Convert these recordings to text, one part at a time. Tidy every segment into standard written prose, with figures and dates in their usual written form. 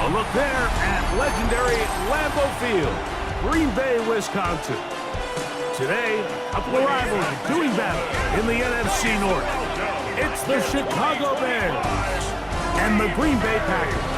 A look there at legendary Lambeau Field, Green Bay, Wisconsin. Today, a couple of rivals doing battle in the NFC North. It's the Chicago Bears and the Green Bay Packers.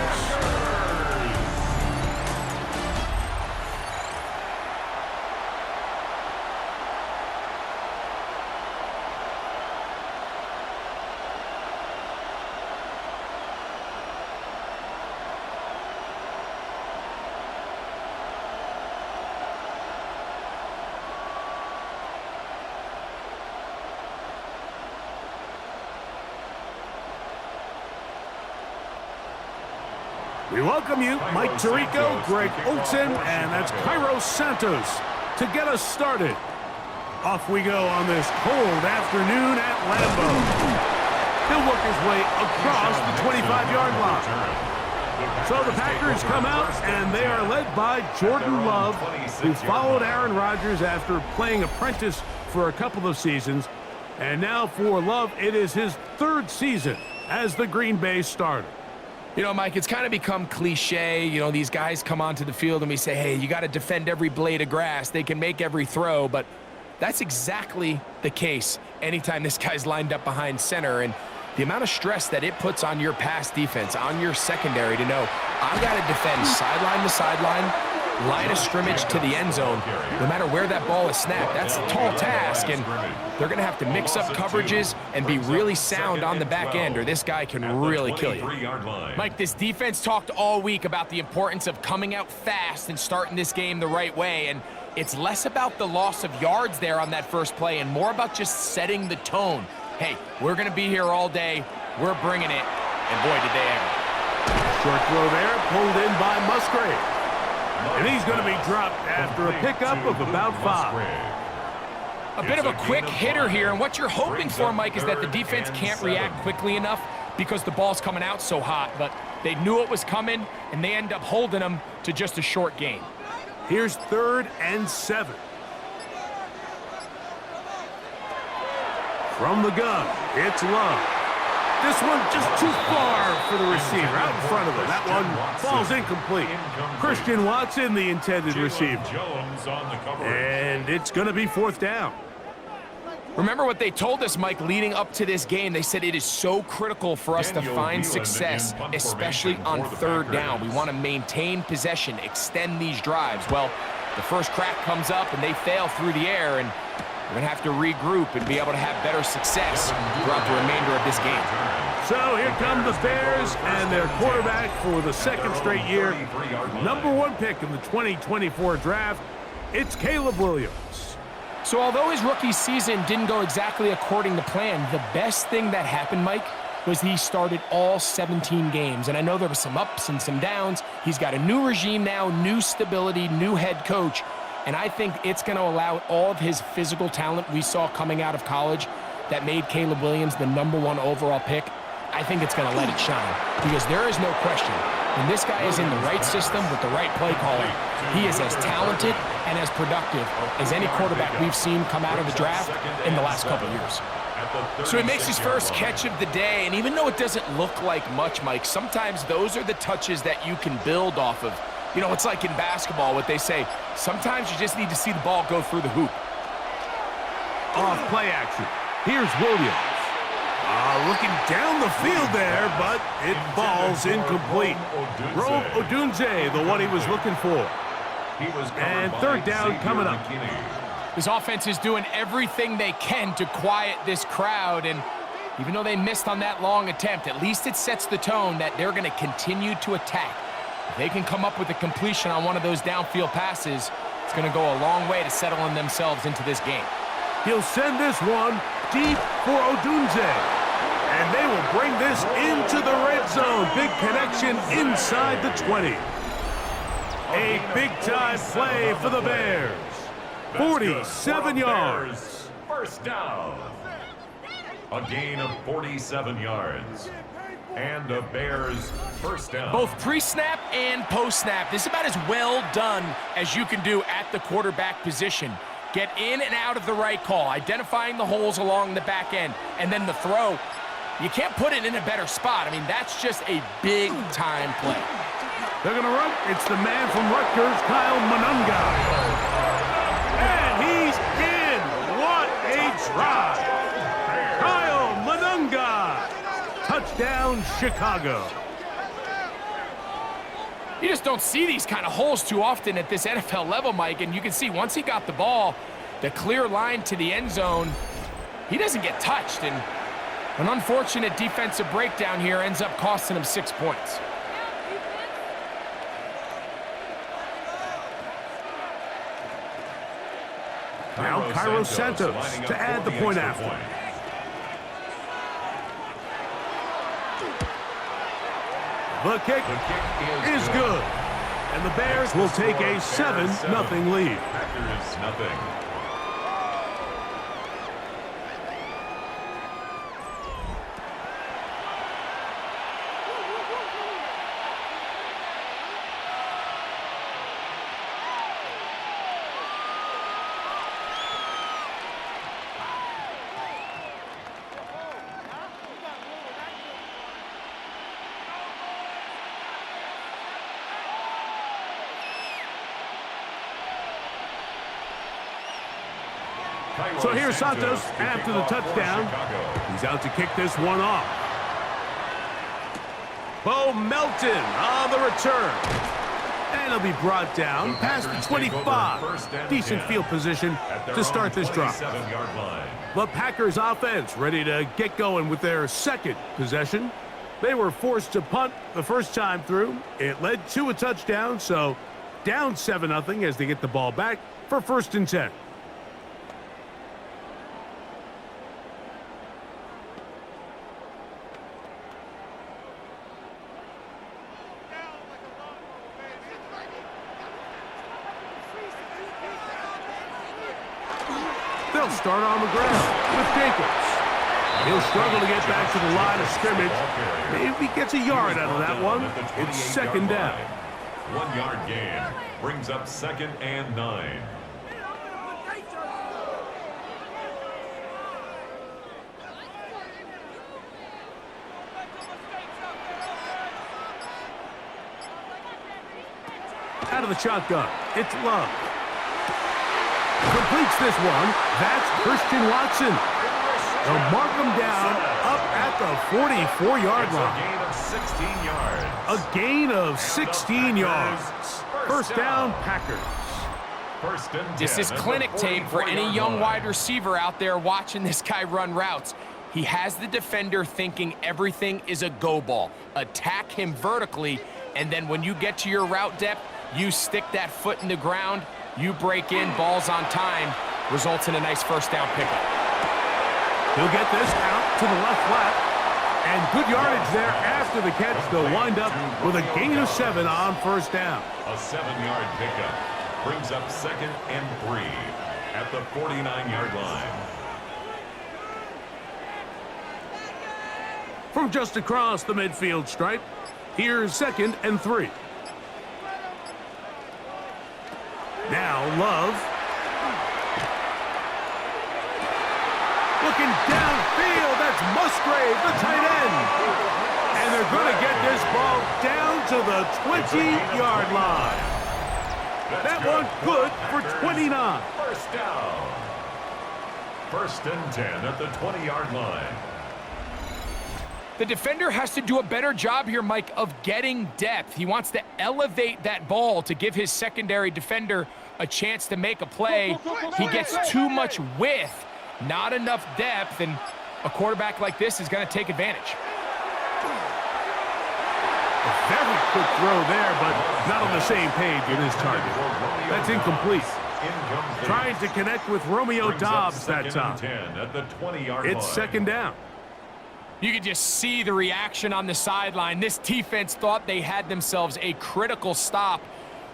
We welcome you, Mike Tirico, Greg Olson, and that's Cairo Santos to get us started. Off we go on this cold afternoon at Lambeau. He'll work his way across the 25-yard line. So the Packers come out, and they are led by Jordan Love, who followed Aaron Rodgers after playing apprentice for a couple of seasons. And now for Love, it is his third season as the Green Bay starter. You know, Mike, it's kind of become cliche. You know, these guys come onto the field and we say, hey, you got to defend every blade of grass. They can make every throw, but that's exactly the case anytime this guy's lined up behind center. And the amount of stress that it puts on your pass defense, on your secondary to know, I got to defend sideline to sideline, line of scrimmage to the end zone, no matter where that ball is snapped. That's a tall task, and they're going to have to mix up coverages and be really sound on the back end, or this guy can really kill you. Mike, this defense talked all week about the importance of coming out fast and starting this game the right way, and it's less about the loss of yards there on that first play and more about just setting the tone. Hey, we're going to be here all day. We're bringing it, and boy, did they ever. Short throw there, pulled in by Musgrave. And he's going to be dropped after a pickup of about 5. A bit of a quick hitter here, and what you're hoping for, Mike, is that the defense can't react quickly enough because the ball's coming out so hot, but they knew it was coming, and they end up holding them to just a short gain. Here's 3rd and 7. From the gun, it's Love. This one just too far for the receiver, out in front of him. That one falls incomplete. Christian Watson, the intended receiver. And it's going to be 4th down. Remember what they told us, Mike, leading up to this game. They said it is so critical for us to find success, especially on 3rd down. We want to maintain possession, extend these drives. Well, the first crack comes up, and they fail through the air, and we're going to have to regroup and be able to have better success throughout the remainder of this game. So here come the Bears and their quarterback for the 2nd straight year. #1 pick in the 2024 draft, it's Caleb Williams. So although his rookie season didn't go exactly according to plan, the best thing that happened, Mike, was he started all 17 games. And I know there were some ups and some downs. He's got a new regime now, new stability, new head coach. And I think it's going to allow all of his physical talent we saw coming out of college that made Caleb Williams the #1 overall pick. I think it's going to let it shine because there is no question. When this guy is in the right system with the right play caller, he is as talented and as productive as any quarterback we've seen come out of the draft in the last couple of years. So he makes his first catch of the day, and even though it doesn't look like much, Mike, sometimes those are the touches that you can build off of. You know, it's like in basketball, what they say, sometimes you just need to see the ball go through the hoop. Off play action. Here's Williams. Looking down the field there, but it falls incomplete. Rome Odunze, the one he was looking for. And 3rd down coming up. This offense is doing everything they can to quiet this crowd, and even though they missed on that long attempt, at least it sets the tone that they're going to continue to attack. If they can come up with a completion on one of those downfield passes, it's going to go a long way to settling themselves into this game. He'll send this one deep for Odunze. And they will bring this into the red zone. Big connection inside the 20. A big-time play for the Bears. 47 yards. First down. A gain of 47 yards. And the Bears first down. Both pre-snap and post-snap. This is about as well done as you can do at the quarterback position. Get in and out of the right call, identifying the holes along the back end, and then the throw. You can't put it in a better spot. I mean, that's just a big-time play. They're going to run. It's the man from Rutgers, Kyle Monunga. And he's in. What a drive. Kyle Monunga. Touchdown, Chicago. You just don't see these kind of holes too often at this NFL level, Mike. And you can see once he got the ball, the clear line to the end zone, he doesn't get touched. And an unfortunate defensive breakdown here ends up costing him 6 points. Now Cairo Santos to add the point after. The kick is good. And the Bears will take a 7-0 lead. Packers nothing. So here's Santos after the touchdown. He's out to kick this one off. Bo Melton on the return. And he'll be brought down past the 25. Decent field position to start this drive. The Packers offense ready to get going with their second possession. They were forced to punt the first time through. It led to a touchdown, so down 7-0 as they get the ball back for 1st and 10. They'll start on the ground with Jacobs. He'll struggle to get back to the line of scrimmage. Maybe he gets a yard out of that one. It's 2nd down. 1 yard gain brings up 2nd and 9. Out of the shotgun, it's Love. Completes this one. That's Christian Watson. They'll mark him down up at the 44-yard line. A gain of 16 yards. 1st down, Packers. This is clinic tape for any young wide receiver out there watching this guy run routes. He has the defender thinking everything is a go ball. Attack him vertically, and then when you get to your route depth, you stick that foot in the ground, you break in, balls on time, results in a nice 1st down pickup. He'll get this out to the left flat, and good yardage there after the catch. They'll wind up with a gain of 7 on 1st down. A 7-yard pickup brings up 2nd and 3 at the 49-yard line. From just across the midfield stripe, here's 2nd and 3. Now Love. Looking downfield, that's Musgrave, the tight end. And they're going to get this ball down to the 20-yard line. That one good for 29. 1st down. 1st and 10 at the 20-yard line. The defender has to do a better job here, Mike, of getting depth. He wants to elevate that ball to give his secondary defender a chance to make a play. He gets too much width, not enough depth, and a quarterback like this is going to take advantage. A very quick throw there, but not on the same page with his target. That's incomplete. Trying to connect with Romeo Doubs that time. It's 2nd down. You could just see the reaction on the sideline. This defense thought they had themselves a critical stop.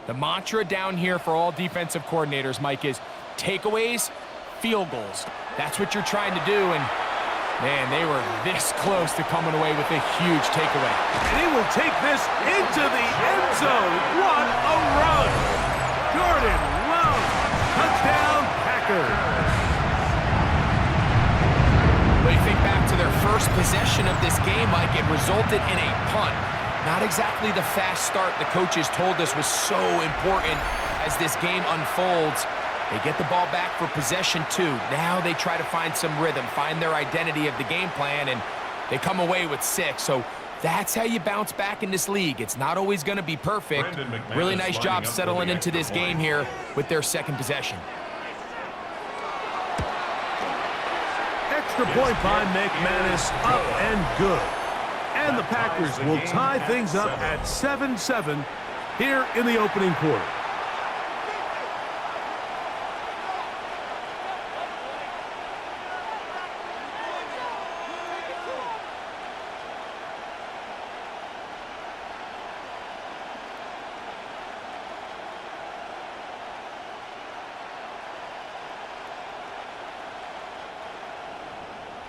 The mantra down here for all defensive coordinators, Mike, is takeaways, field goals. That's what you're trying to do, and man, they were this close to coming away with a huge takeaway. And he will take this into the end zone. What a run! Jordan Love, touchdown Packers. But you think back to their first possession of this game, Mike, it resulted in a punt. Not exactly the fast start the coaches told us was so important as this game unfolds. They get the ball back for possession 2. Now they try to find some rhythm, find their identity of the game plan, and they come away with 6. So that's how you bounce back in this league. It's not always going to be perfect. Really nice job settling into this game here with their second possession. Extra point by McManus, up and good. And the Packers will tie things up at 7-7 here in the opening quarter.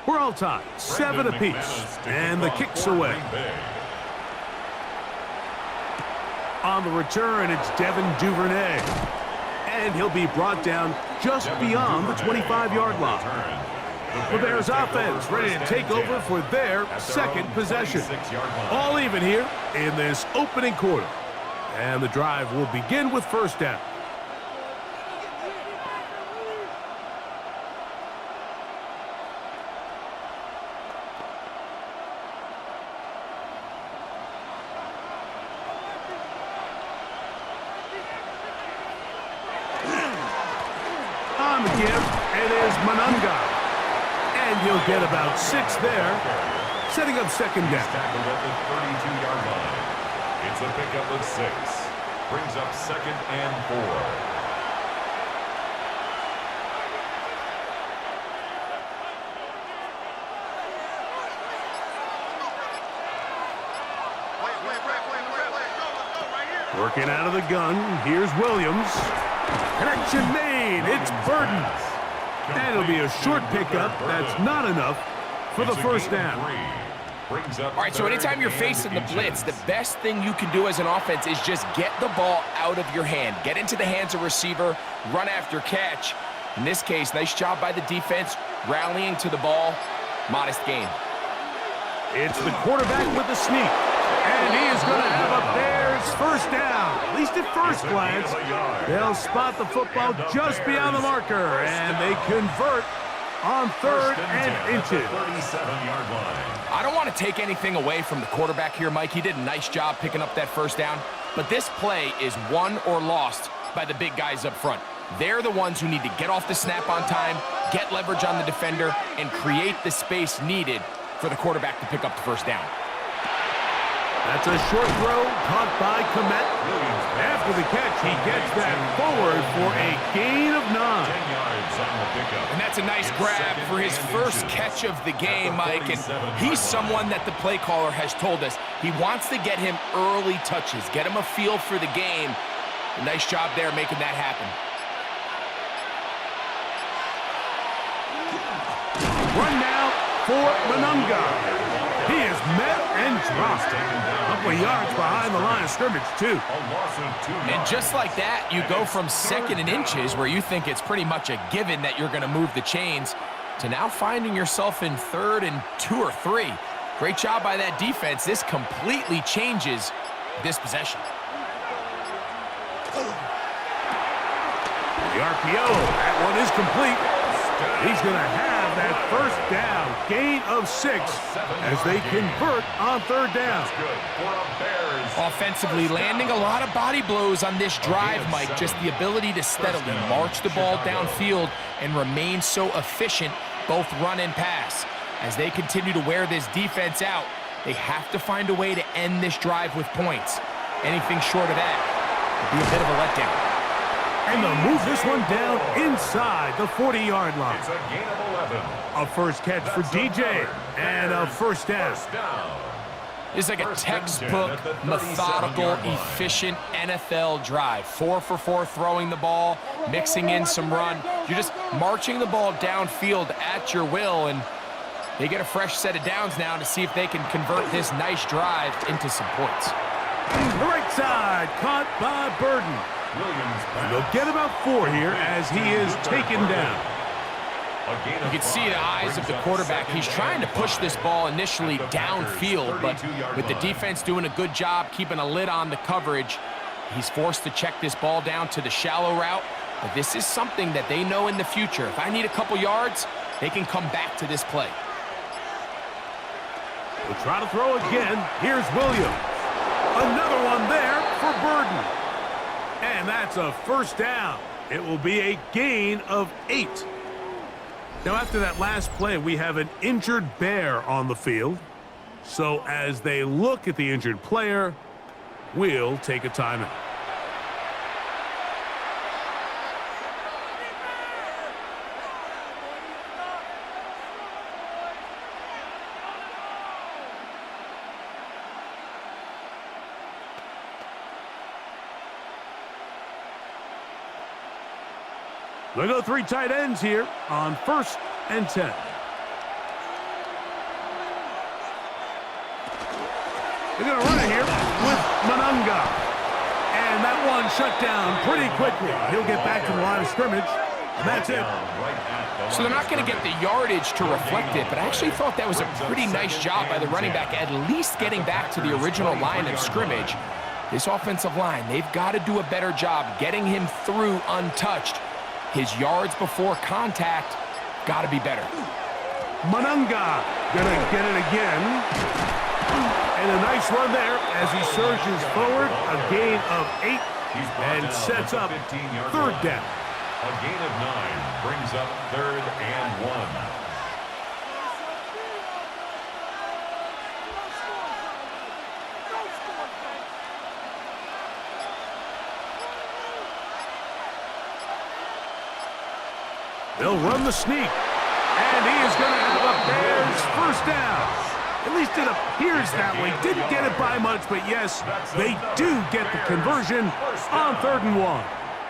We're all tied, 7 apiece, and the kick's away. On the return, it's Devin Duvernay, and he'll be brought down just beyond the 25-yard line. The Bears offense ready to take over for their second possession. All even here in this opening quarter, and the drive will begin with first down. On the give, it is Manunga. And he'll get about 6 there, setting up second down. Tackled at the 32-yard line. It's a pickup of 6. Brings up 2nd and 4. Working out of the gun, here's Williams. Connection made, it's Burden. And it'll be a short pickup, that's not enough for the first down. All right, so anytime you're facing the blitz, the best thing you can do as an offense is just get the ball out of your hand. Get into the hands of receiver, run after catch. In this case, nice job by the defense, rallying to the ball. Modest gain. It's the quarterback with the sneak. And he is going to have a Bears first down. At least at first glance, they'll spot the football just beyond the marker, and they convert on 3rd and inches. I don't want to take anything away from the quarterback here, Mike. He did a nice job picking up that first down, but this play is won or lost by the big guys up front. They're the ones who need to get off the snap on time, get leverage on the defender, and create the space needed for the quarterback to pick up the first down. That's a short throw caught by Komet. After the catch, he gets that forward for a gain of 9. 10 yards on the pickup. And that's a nice grab for his first catch of the game, Mike. And he's someone that the play caller has told us he wants to get him early touches, get him a feel for the game. A nice job there making that happen. Run now for Manunga. He is met and dropped. A couple of yards behind the line of scrimmage, too. And just like that, you go from 2nd and inches, where you think it's pretty much a given that you're going to move the chains, to now finding yourself in 3rd and 2 or 3. Great job by that defense. This completely changes this possession. The RPO, that one is complete. He's going to have that first down, gain of 6, as they convert on 3rd down. Offensively, landing a lot of body blows on this drive, Mike. Just the ability to steadily march the ball downfield and remain so efficient, both run and pass. As they continue to wear this defense out, they have to find a way to end this drive with points. Anything short of that would be a bit of a letdown. And they'll move this one down inside the 40-yard line. It's a gain of 11. A first catch for DJ, and a first down. It's like a textbook, methodical, efficient NFL drive. 4 for 4 throwing the ball, mixing in some run. You're just marching the ball downfield at your will, and they get a fresh set of downs now to see if they can convert this nice drive into some points. The right side, caught by Burden. And they'll get about 4 here as he is taken down. You can see the eyes of the quarterback. He's trying to push this ball initially downfield, but with the defense doing a good job keeping a lid on the coverage, he's forced to check this ball down to the shallow route. But this is something that they know in the future. If I need a couple yards, they can come back to this play. We'll try to throw again. Here's Williams. Another one there for Burden. And that's a first down. It will be a gain of 8. Now, after that last play, we have an injured Bear on the field. So as they look at the injured player, we'll take a timeout. They go 3 tight ends here on 1st and 10. They're going to run it here with Manunga. And that one shut down pretty quickly. He'll get back to the line of scrimmage. And that's it. So they're not going to get the yardage to reflect it, but I actually thought that was a pretty nice job by the running back, at least getting back to the original line of scrimmage. This offensive line, they've got to do a better job getting him through untouched. His yards before contact got to be better. Manunga gonna get it again. And a nice run there as he surges forward. A gain of 8 and sets up 3rd down. A gain of 9 brings up 3rd and 1. They'll run the sneak, and he is going to have a Bears first down. At least it appears that way. Didn't get it by much, but yes, they do get the conversion on 3rd and 1.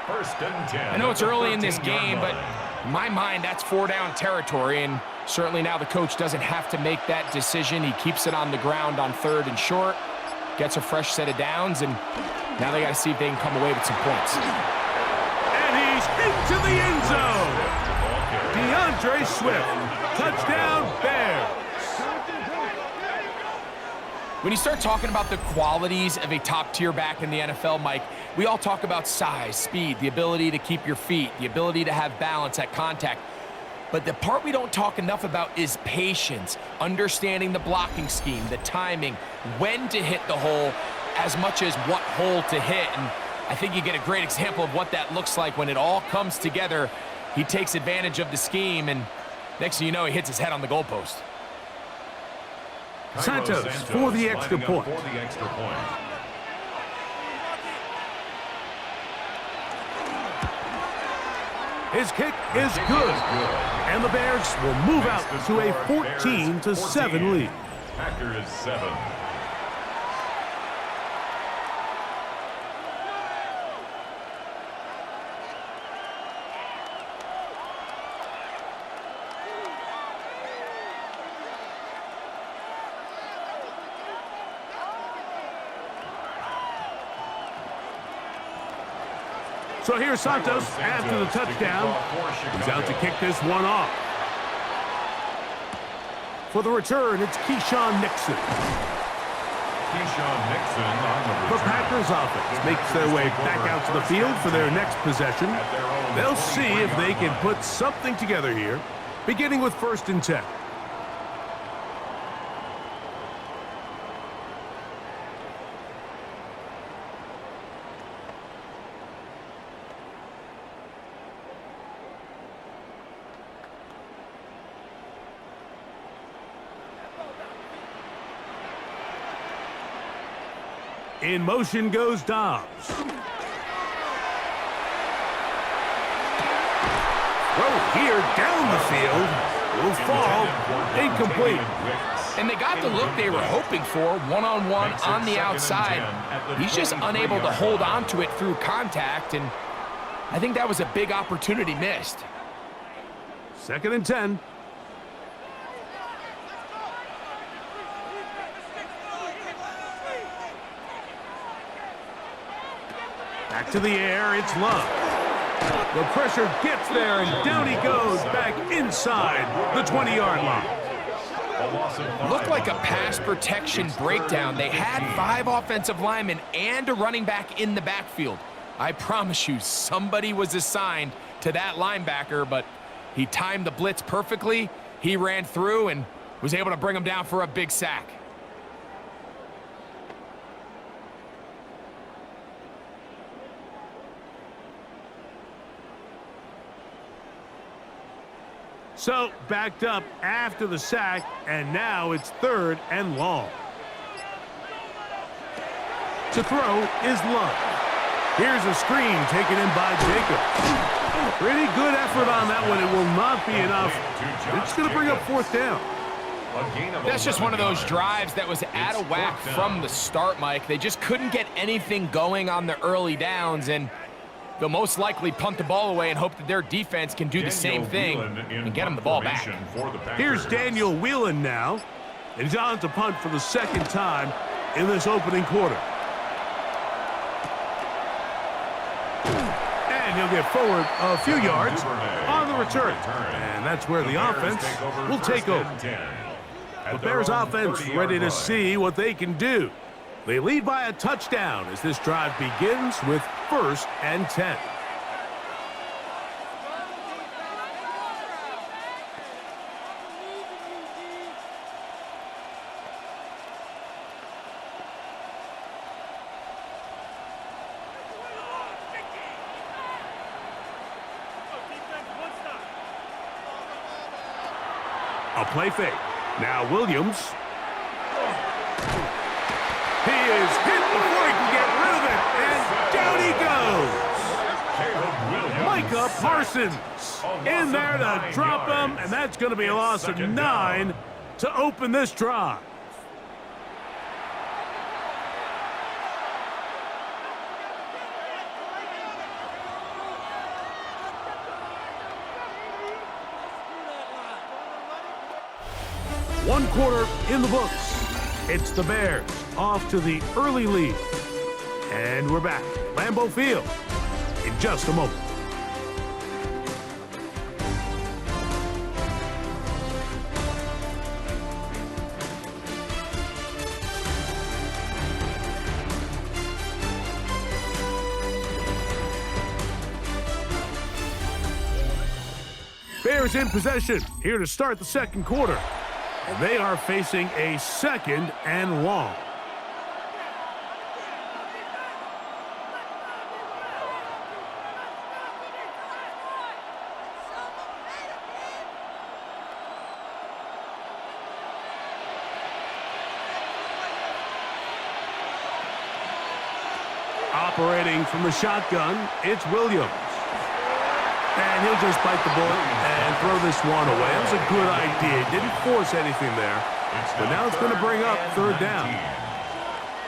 1st and 10. I know it's early in this game, but in my mind, that's 4-down territory, and certainly now the coach doesn't have to make that decision. He keeps it on the ground on 3rd and short, gets a fresh set of downs, and now they got to see if they can come away with some points. And he's into the end zone. DeAndre Swift, touchdown Bears. When you start talking about the qualities of a top-tier back in the NFL, Mike, we all talk about size, speed, the ability to keep your feet, the ability to have balance at contact. But the part we don't talk enough about is patience, understanding the blocking scheme, the timing, when to hit the hole, as much as what hole to hit. And I think you get a great example of what that looks like when it all comes together. He takes advantage of the scheme, and next thing you know, he hits his head on the goalpost. Santos for the extra point. His kick is good. And the Bears will move out to a 14-7 lead. Packers 7. So here's Santos after the touchdown. He's out to kick this one off. For the return, it's Keyshawn Nixon. Keyshawn Nixon on the return. The Packers offense makes their way back out to the field for their next possession. They'll see if they can put something together here, beginning with 1st and 10. In motion goes Dobbs. Throw here down the field. Will fall incomplete. And they got the look they were hoping for, one-on-one on the outside. He's just unable to hold on to it through contact, and I think that was a big opportunity missed. 2nd and 10. Back to the air, it's Love. The pressure gets there, and down he goes back inside the 20-yard line. Looked like a pass protection breakdown. They had 5 offensive linemen and a running back in the backfield. I promise you, somebody was assigned to that linebacker, but he timed the blitz perfectly. He ran through and was able to bring him down for a big sack. So, backed up after the sack, and now it's 3rd and long. To throw is Love. Here's a screen taken in by Jacobs. Pretty good effort on that one. It will not be enough. It's going to bring up 4th down. That's just one of those drives that was out of whack from the start, Mike. They just couldn't get anything going on the early downs, and they'll most likely punt the ball away and hope that their defense can do the same thing and get them the ball back. Here's Daniel Whelan now. And he's on to punt for the 2nd time in this opening quarter. And he'll get forward a few yards on the return. And that's where the offense will take over. The Bears offense ready to see what they can do. They lead by a touchdown as this drive begins with 1st and 10. A play fake. Now Williams. He is hit before he can get rid of it, and down he goes. Micah Parsons in there to drop him, and that's going to be a loss of 9 to open this drive. One quarter in the books. It's the Bears off to the early lead. And we're back. Lambeau Field in just a moment. Bears in possession here to start the 2nd quarter. And they are facing a 2nd and long. Operating from the shotgun, it's Williams. And he'll just bite the bullet and throw this one away. That was a good idea. Didn't force anything there. But now it's going to bring up 3rd down.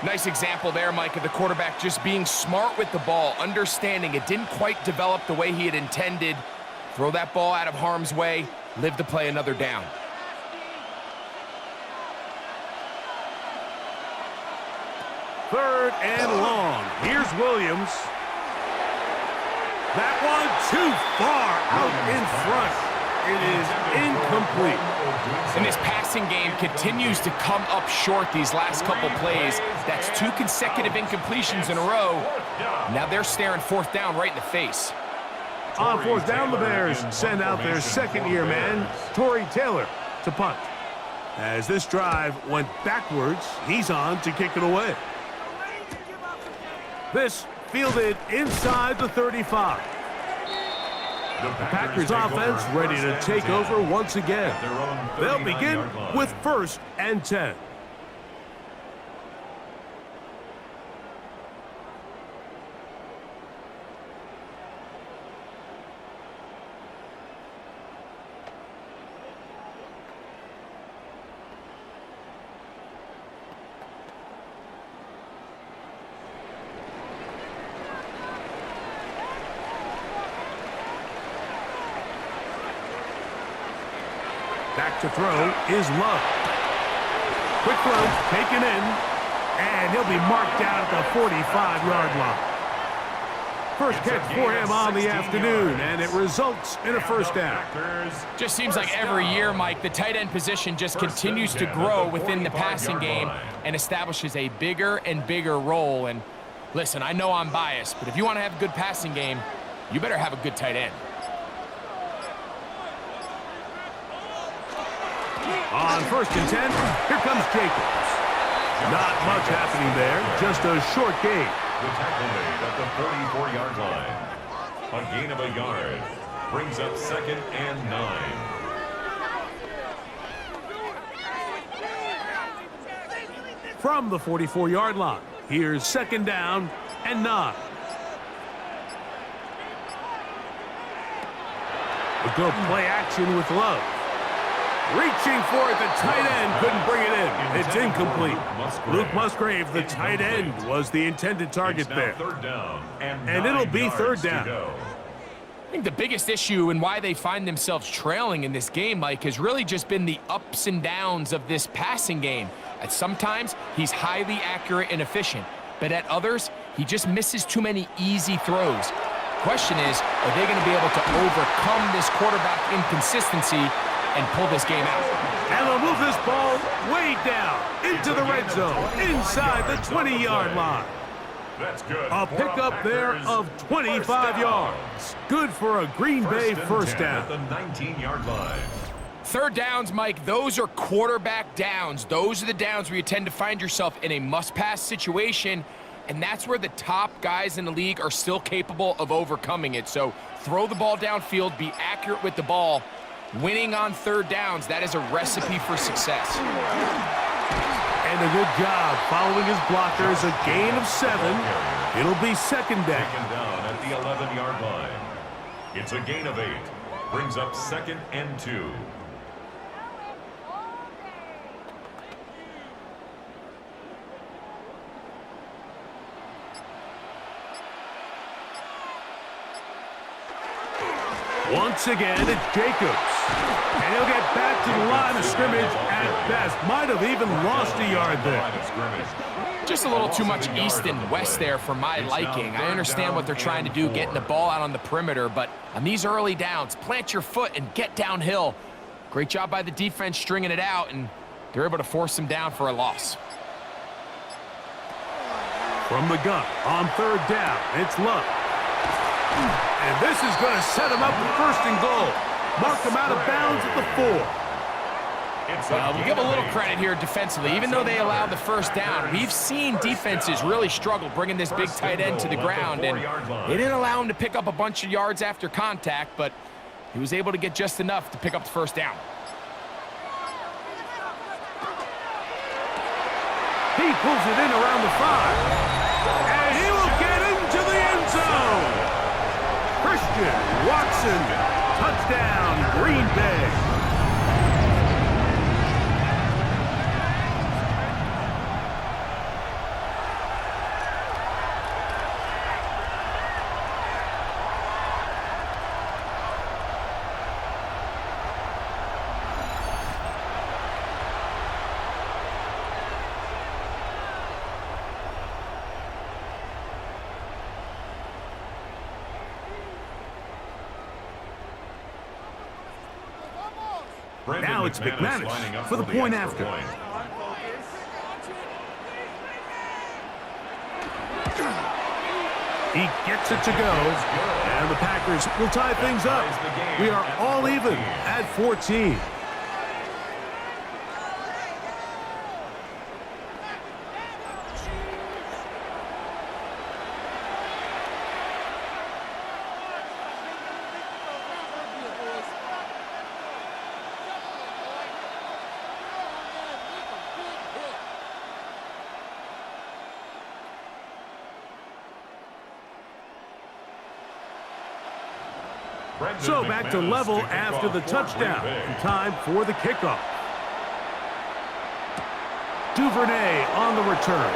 Nice example there, Mike, of the quarterback just being smart with the ball, understanding it didn't quite develop the way he had intended. Throw that ball out of harm's way, live to play another down. Third and long. Here's Williams. That one too far out in front. It is incomplete. And this passing game continues to come up short these last couple plays. That's 2 consecutive incompletions in a row. Now they're staring 4th down right in the face. On 4th down, the Bears send out their 2nd-year man, Tory Taylor, to punt. As this drive went backwards, he's on to kick it away. This fielded inside the 35. The Packers offense ready to take over once again. They'll begin with 1st and 10. Back to throw is Love. Quick throw taken in, and he'll be marked down at the 45-yard line. First catch for him on the afternoon, and it results in a first down. Just seems like every year, Mike, the tight end position just continues to grow within the passing game and establishes a bigger and bigger role. And listen, I know I'm biased, but if you want to have a good passing game, you better have a good tight end. On 1st and 10, here comes Jacobs. Not much happening there, just a short gain. The tackle made at the 44-yard line. A gain of a yard brings up 2nd and 9. From the 44-yard line, here's 2nd down and 9. A good play action with Love. Reaching for it, the tight end couldn't bring it in. It's incomplete. Luke Musgrave, the tight end, was the intended target there. 3rd down and it'll be 3rd down. I think the biggest issue and why they find themselves trailing in this game, Mike, has really just been the ups and downs of this passing game. At sometimes, he's highly accurate and efficient, but at others, he just misses too many easy throws. Question is, are they going to be able to overcome this quarterback inconsistency and pull this game out? And they'll move this ball way down into the red zone, inside the 20-yard line. That's good. A pickup there of 25 yards. Good for a Green Bay first down. At the 19-yard line. 3rd downs, Mike, those are quarterback downs. Those are the downs where you tend to find yourself in a must-pass situation, and that's where the top guys in the league are still capable of overcoming it. So throw the ball downfield, be accurate with the ball. Winning on 3rd downs, that is a recipe for success. And a good job following his blockers, a gain of 7. It'll be 2nd down. Taken down at the 11-yard line. It's a gain of 8. Brings up 2nd and 2. Once again, it's Jacobs. And he'll get back to the line of scrimmage at best. Might have even lost a yard there. Just a little too much east and west there for my liking. I understand what they're trying to do, getting the ball out on the perimeter, but on these early downs, plant your foot and get downhill. Great job by the defense stringing it out, and they're able to force them down for a loss. From the gun, on 3rd down, it's Love. And this is going to set him up with 1st and goal. Mark him out of bounds at the 4. We'll give a little credit here defensively. Even though they allowed the 1st down, we've seen defenses really struggle bringing this big tight end to the ground, and they didn't allow him to pick up a bunch of yards after contact, but he was able to get just enough to pick up the 1st down. He pulls it in around the 5. And he will get into the end zone. Christian Watson, touchdown, Green Bay. Now it's McManus for the point after. He gets it to go, and the Packers will tie things up. We are all even at 14. So back to level after the touchdown. Time for the kickoff. Duvernay on the return.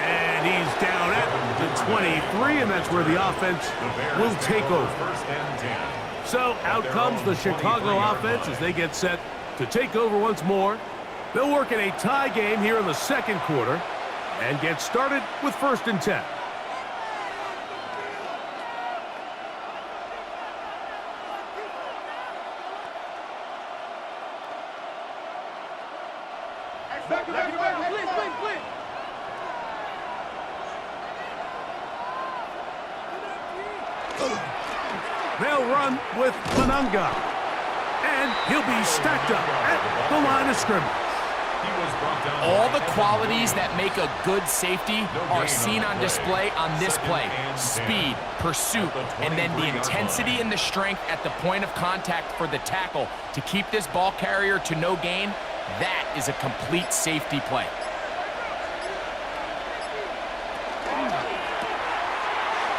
And he's down at the 23, and that's where the offense will take over. So out comes the Chicago offense as they get set to take over once more. They'll work in a tie game here in the 2nd quarter and get started with 1st and 10. They'll run with Manunga. And he'll be stacked up at the line of scrimmage. All the qualities that make a good safety are seen on display on this play. Speed, pursuit, and then the intensity and the strength at the point of contact for the tackle to keep this ball carrier to no gain. That is a complete safety play.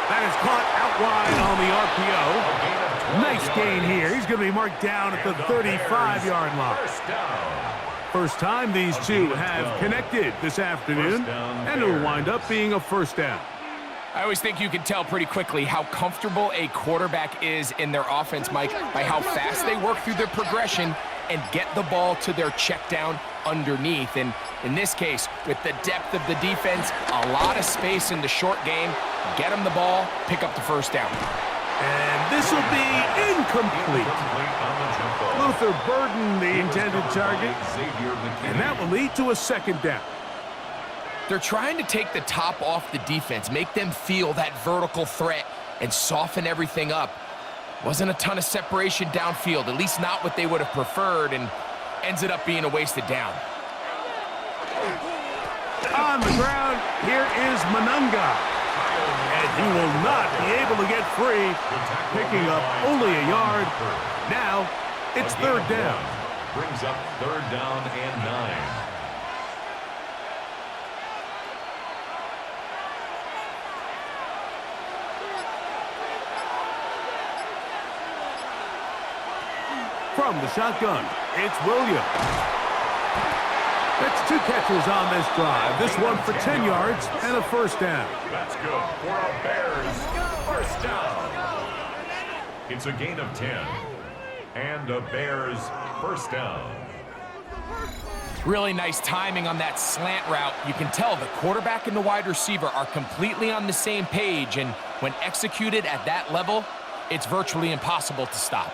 That is caught out wide on the RPO. Nice gain here. He's going to be marked down at the 35-yard line. First time these two have connected this afternoon, and it'll wind up being a first down. I always think you can tell pretty quickly how comfortable a quarterback is in their offense, Mike, by how fast they work through their progression and get the ball to their check down underneath. And in this case, with the depth of the defense, a lot of space in the short game, get them the ball, pick up the first down. And this will be incomplete. Luther Burden, the intended target, and that will lead to a second down. They're trying to take the top off the defense, make them feel that vertical threat, and soften everything up. Wasn't a ton of separation downfield, at least not what they would have preferred, and ends it up being a wasted down. On the ground, here is Manunga. And he will not be able to get free, picking up only a yard. Now, it's third down. Brings up third down and 9. From the shotgun, it's Williams. That's 2 catches on this drive. This one for 10 yards and a first down. That's good for a Bears first down. It's a gain of 10 and a Bears first down. Really nice timing on that slant route. You can tell the quarterback and the wide receiver are completely on the same page, and when executed at that level, it's virtually impossible to stop.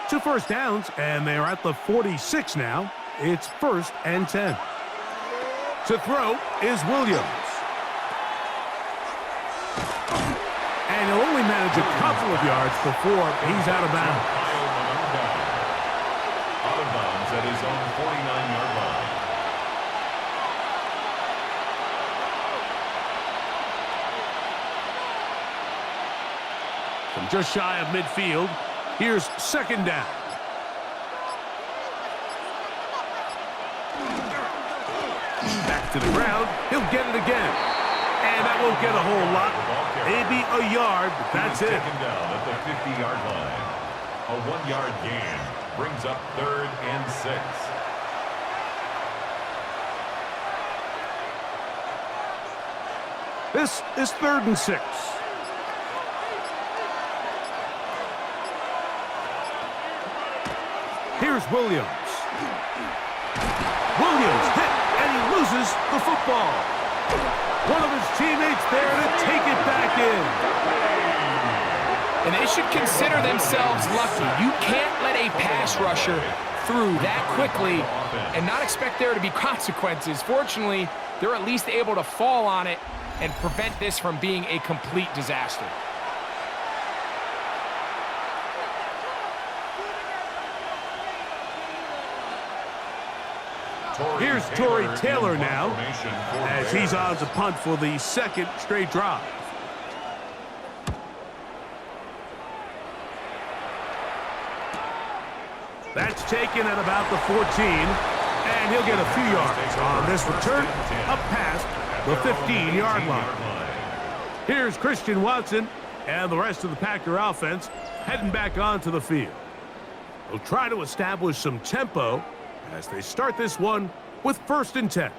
2 first downs, and they're at the 46 now. It's 1st and 10. To throw is Williams. And he'll only manage a couple of yards before he's out of bounds. Out of bounds at his own 49-yard line. From just shy of midfield, here's second down. Back to the ground. He'll get it again. And that won't get a whole lot. Maybe a yard, but that's it. Taken down at the 50-yard line. A 1-yard gain brings up 3rd and 6. This is 3rd and 6. Here's Williams. Williams hit, and he loses the football. One of his teammates there to take it back in. And they should consider themselves lucky. You can't let a pass rusher through that quickly and not expect there to be consequences. Fortunately, they're at least able to fall on it and prevent this from being a complete disaster. Here's Torrey Taylor now, as he's on to punt for the 2nd straight drive. That's taken at about the 14, and he'll get a few yards on this return, up past the 15-yard line. Here's Christian Watson and the rest of the Packer offense heading back onto the field. They'll try to establish some tempo as they start this one with 1st and 10.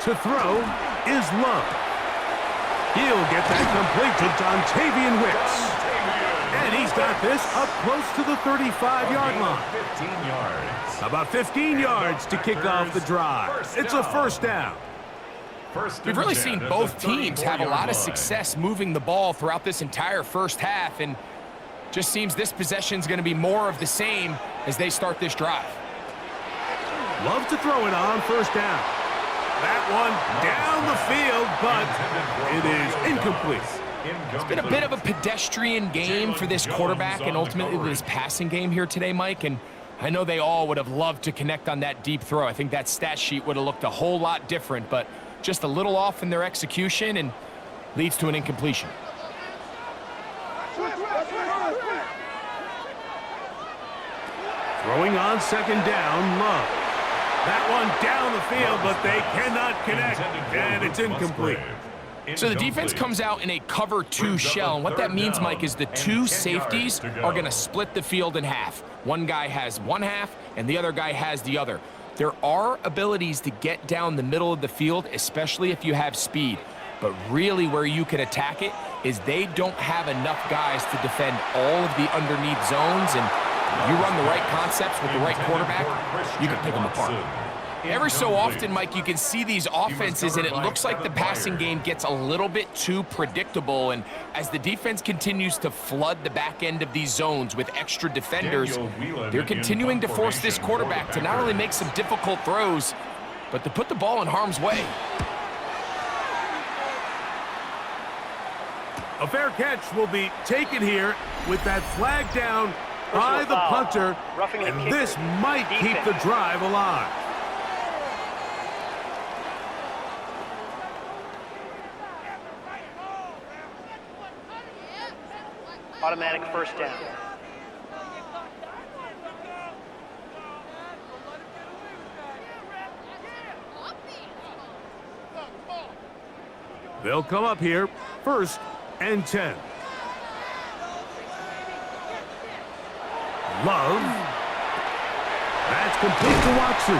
To throw is Love. He'll get that complete to Dontavian Wicks. And he's got this up close to the 35-yard line. 15 yards. About 15 yards to kick off the drive. It's a first down. We've really seen both teams have a lot of success moving the ball throughout this entire first half, and Just seems this possession's going to be more of the same as they start this drive. Love to throw it on first down. That one down the field, but it is incomplete. It's been a bit of a pedestrian game for this quarterback and ultimately this passing game here today, Mike, and I know they all would have loved to connect on that deep throw. I think that stat sheet would have looked a whole lot different, but just a little off in their execution and leads to an incompletion. Throwing on second down, Love. That one down the field, but they cannot connect, and it's incomplete. So the defense comes out in a cover 2 shell, and what that means, Mike, is the 2 safeties are going to split the field in half. One guy has one half, and the other guy has the other. There are abilities to get down the middle of the field, especially if you have speed. But really where you can attack it is they don't have enough guys to defend all of the underneath zones, and you run the right concepts with the right quarterback, you can pick them apart. Every so often, Mike, you can see these offenses, and it looks like the passing game gets a little bit too predictable. And as the defense continues to flood the back end of these zones with extra defenders, they're continuing to force this quarterback to not only make some difficult throws, but to put the ball in harm's way. A fair catch will be taken here with that flag down by the punter, and this might keep the drive alive. Automatic first down. They'll come up here, 1st and 10. Love. That's complete to Watson.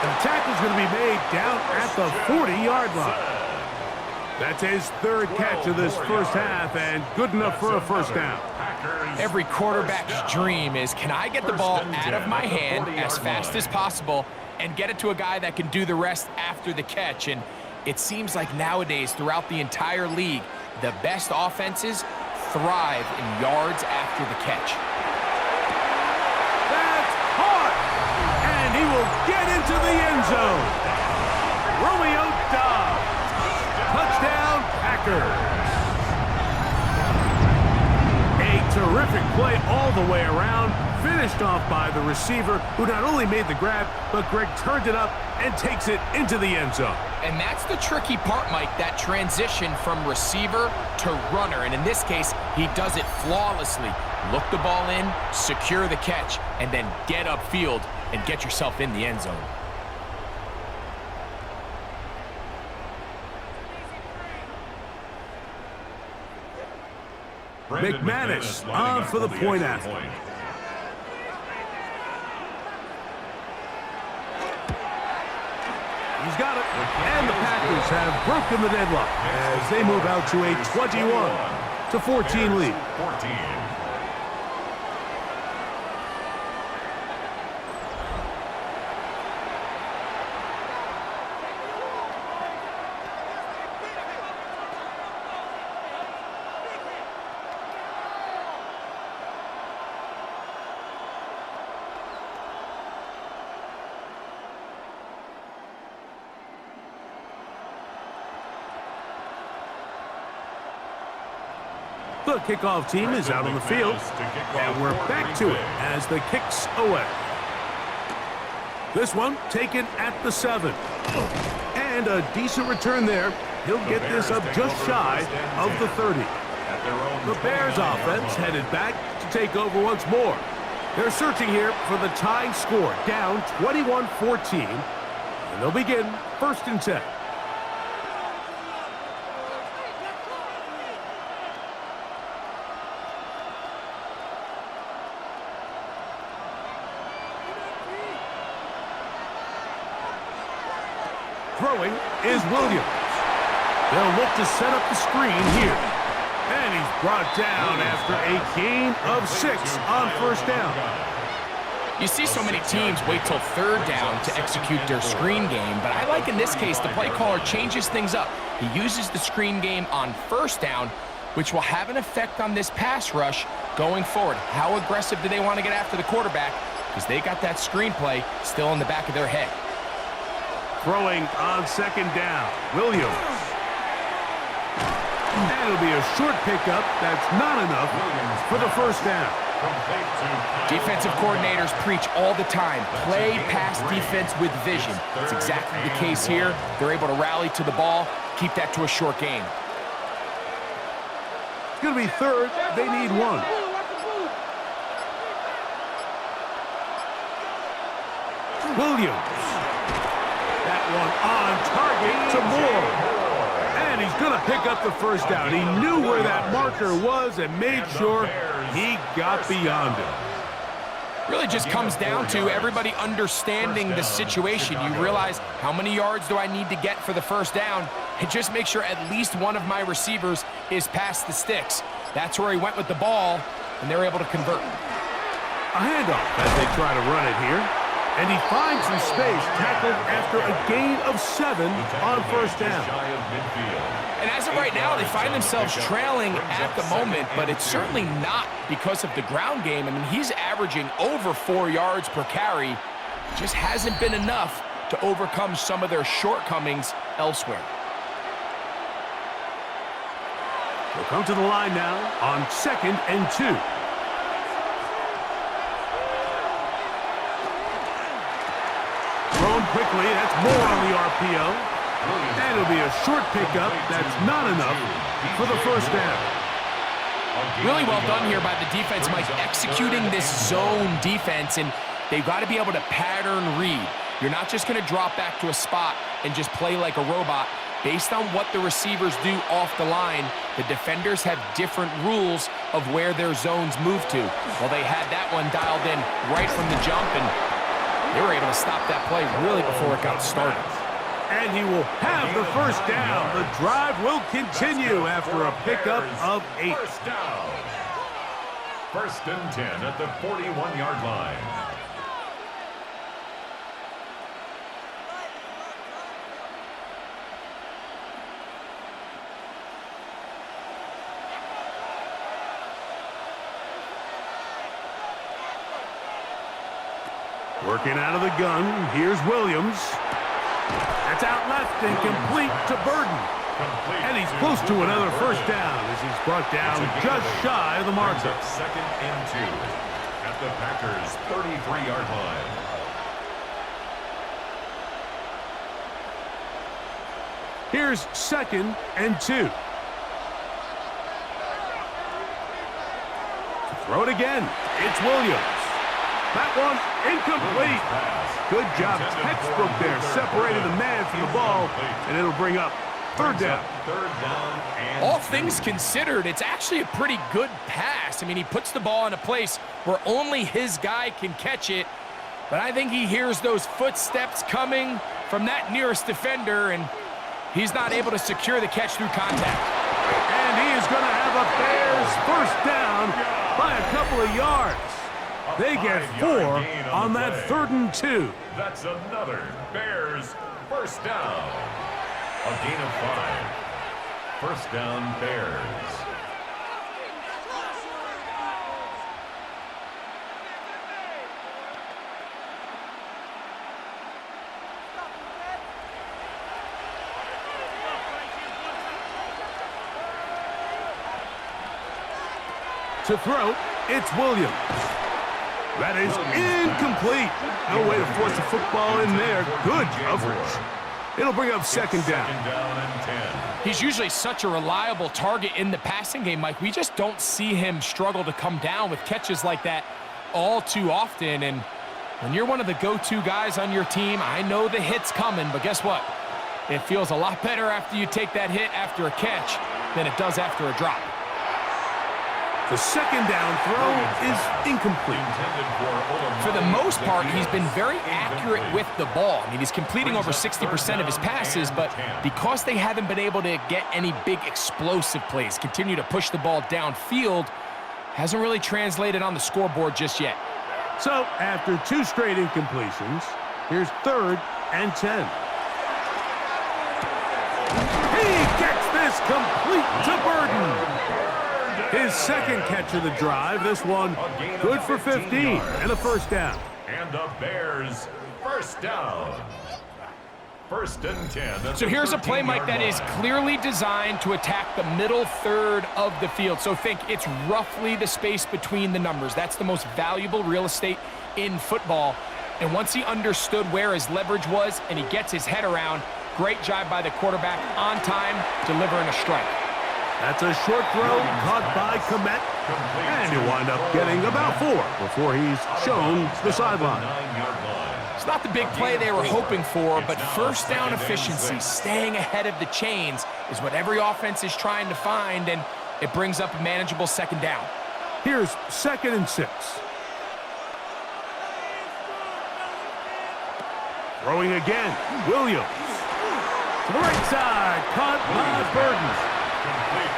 And the tackle's going to be made down at the 40-yard line. That's his 3rd catch of this first half, and good enough for a first down. Every quarterback's dream is, can I get the ball out of my hand as fast as possible and get it to a guy that can do the rest after the catch? And it seems like nowadays, throughout the entire league, the best offenses thrive in yards after the catch. That's caught! And he will get into the end zone. Romeo Dobbs. Touchdown, Packers. A terrific play all the way around, finished off by the receiver, who not only made the grab, but Greg turned it up and takes it into the end zone. And that's the tricky part, Mike, that transition from receiver to runner. And in this case, he does it flawlessly. Look the ball in, secure the catch, and then get upfield and get yourself in the end zone. McManus on for the point after. He's got it. And the Packers have broken the deadlock as they move out to a 21-14 lead. The kickoff team is out on the field, and we're back to it as the kicks away. This one taken at the 7. And a decent return there. He'll get this up just shy of the 30. The Bears offense headed back to take over once more. They're searching here for the tying score, down 21-14. And they'll begin 1st and 10. Throwing is Williams. They'll look to set up the screen here. And he's brought down after a gain of 6 on 1st down. You see so many teams wait till 3rd down to execute their screen game, but I like in this case the play caller changes things up. He uses the screen game on 1st down, which will have an effect on this pass rush going forward. How aggressive do they want to get after the quarterback? Because they got that screenplay still in the back of their head. Throwing on second down, Williams. That'll be a short pickup. That's not enough for the first down. Defensive coordinators preach all the time, play pass defense with vision. That's exactly the case here. They're able to rally to the ball, keep that to a short game. It's going to be third. They need one. Williams. That one on target to Moore. And he's going to pick up the first down. He knew where that marker was and made sure he got beyond it. Really just comes down to everybody understanding the situation. You realize how many yards do I need to get for the first down, and just make sure at least one of my receivers is past the sticks. That's where he went with the ball, and they're able to convert. A handoff as they try to run it here. And he finds some space, tackled after a gain of 7 on first down. And as of right now, they find themselves trailing at the moment, but it's certainly not because of the ground game. I mean, he's averaging over 4 yards per carry. Just hasn't been enough to overcome some of their shortcomings elsewhere. They'll come to the line now on 2nd and 2. Thrown quickly, that's more on the RPO. And it'll be a short pickup, that's not enough for the first down. Really well done here by the defense, Mike, executing this zone defense, and they've got to be able to pattern read. You're not just going to drop back to a spot and just play like a robot. Based on what the receivers do off the line, the defenders have different rules of where their zones move to. Well, they had that one dialed in right from the jump, and they were able to stop that play really before it got started. And he will have the first down. The drive will continue after a pickup of 8. First down. 1st and 10 at the 41-yard line. Working out of the gun, here's Williams. That's out left and complete to Burden. And he's close to another first down as he's brought down just shy of the marker. 2nd and 2 at the Packers' 33-yard line. Here's 2nd and 2. To throw it again, it's Williams. That one incomplete. Good job, textbook there, separating the man from the ball, and it'll bring up 3rd down. All things considered, it's actually a pretty good pass. I mean, he puts the ball in a place where only his guy can catch it, but I think he hears those footsteps coming from that nearest defender, and he's not able to secure the catch through contact. And he is going to have a Bears first down by a couple of yards. They get 4 on that 3rd and 2. That's another Bears first down. A gain of 5. First down, Bears. To throw, it's Williams. That is incomplete. No way to force the football in there. Good coverage. It'll bring up 2nd down. 2nd down and 10. He's usually such a reliable target in the passing game, Mike. We just don't see him struggle to come down with catches like that all too often. And when you're one of the go-to guys on your team, I know the hit's coming, but guess what? It feels a lot better after you take that hit after a catch than it does after a drop. The 2nd down throw is incomplete. For the most part, he's been very accurate with the ball. I mean, he's completing over 60% of his passes, but because they haven't been able to get any big explosive plays, continue to push the ball downfield, hasn't really translated on the scoreboard just yet. So, after 2 straight incompletions, here's 3rd and 10. He gets this complete to Burden. His second catch of the drive. This one good for 15 and a first down. And the Bears first down. First and 10. So here's a play, Mike, that is clearly designed to attack the middle third of the field. So think it's roughly the space between the numbers. That's the most valuable real estate in football. And once he understood where his leverage was and he gets his head around, great job by the quarterback on time, delivering a strike. That's a short throw caught by Komet. And he'll wind up getting about 4 before he's shown the sideline. It's not the big play they were hoping for, but first down efficiency, staying ahead of the chains, is what every offense is trying to find, and it brings up a manageable second down. Here's 2nd and 6. Throwing again, Williams. To the right side, caught by Burton.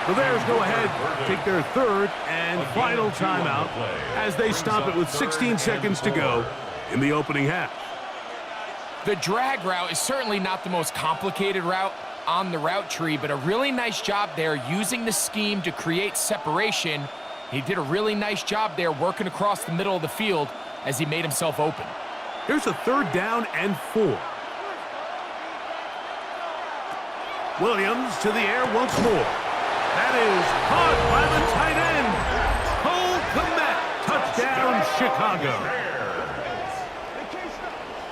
The Bears go ahead, take their 3rd and final timeout as they stop it with 16 seconds to go in the opening half. The drag route is certainly not the most complicated route on the route tree, but a really nice job there using the scheme to create separation. He did a really nice job there working across the middle of the field as he made himself open. Here's a 3rd down and 4. Williams to the air once more. That is caught by the tight end. Cole Komet. Touchdown, Chicago.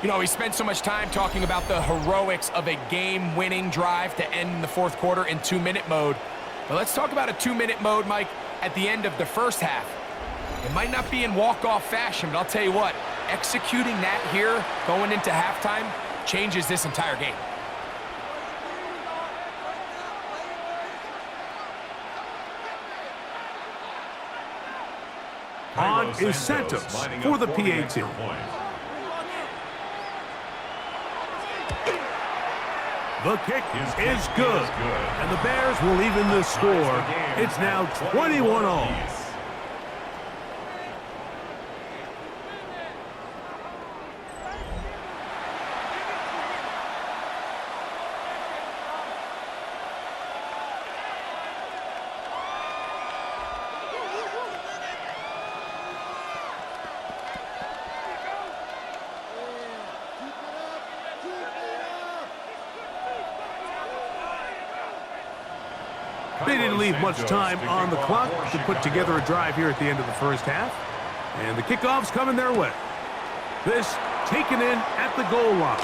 You know, we spent so much time talking about the heroics of a game-winning drive to end in the 4th quarter in 2-minute mode. But let's talk about a 2-minute mode, Mike, at the end of the first half. It might not be in walk-off fashion, but I'll tell you what, executing that here going into halftime changes this entire game. On is Santos for the PAT. The kick is good, and the Bears will even the score. It's now 21-all. They didn't leave much time on the clock to put together a drive here at the end of the first half. And the kickoff's coming their way. This taken in at the goal line.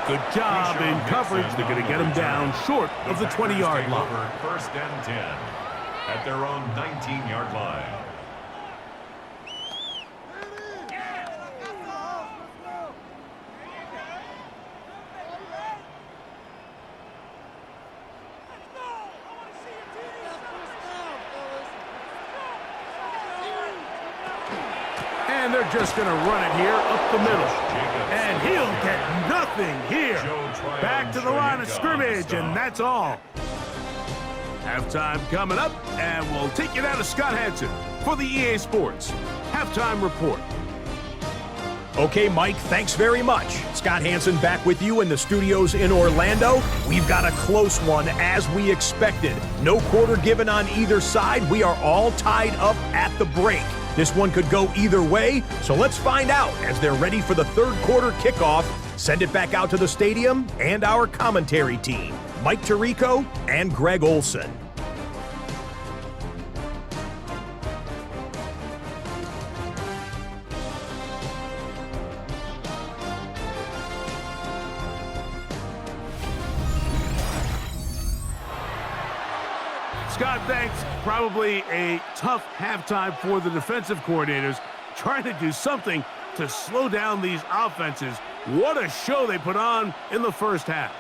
Good job in coverage. They're going to get them down short of the 20-yard line. First and 10 at their own 19-yard line. And they're just going to run it here up the middle. And he'll get nothing here. Back to the line of scrimmage, and that's all. Halftime coming up, and we'll take you down to Scott Hansen for the EA Sports Halftime Report. Okay, Mike, thanks very much. Scott Hansen back with you in the studios in Orlando. We've got a close one, as we expected. No quarter given on either side. We are all tied up at the break. This one could go either way, so let's find out as they're ready for the 3rd quarter kickoff. Send it back out to the stadium and our commentary team, Mike Tirico and Greg Olson. Scott, thanks. Probably a tough halftime for the defensive coordinators, trying to do something to slow down these offenses. What a show they put on in the first half.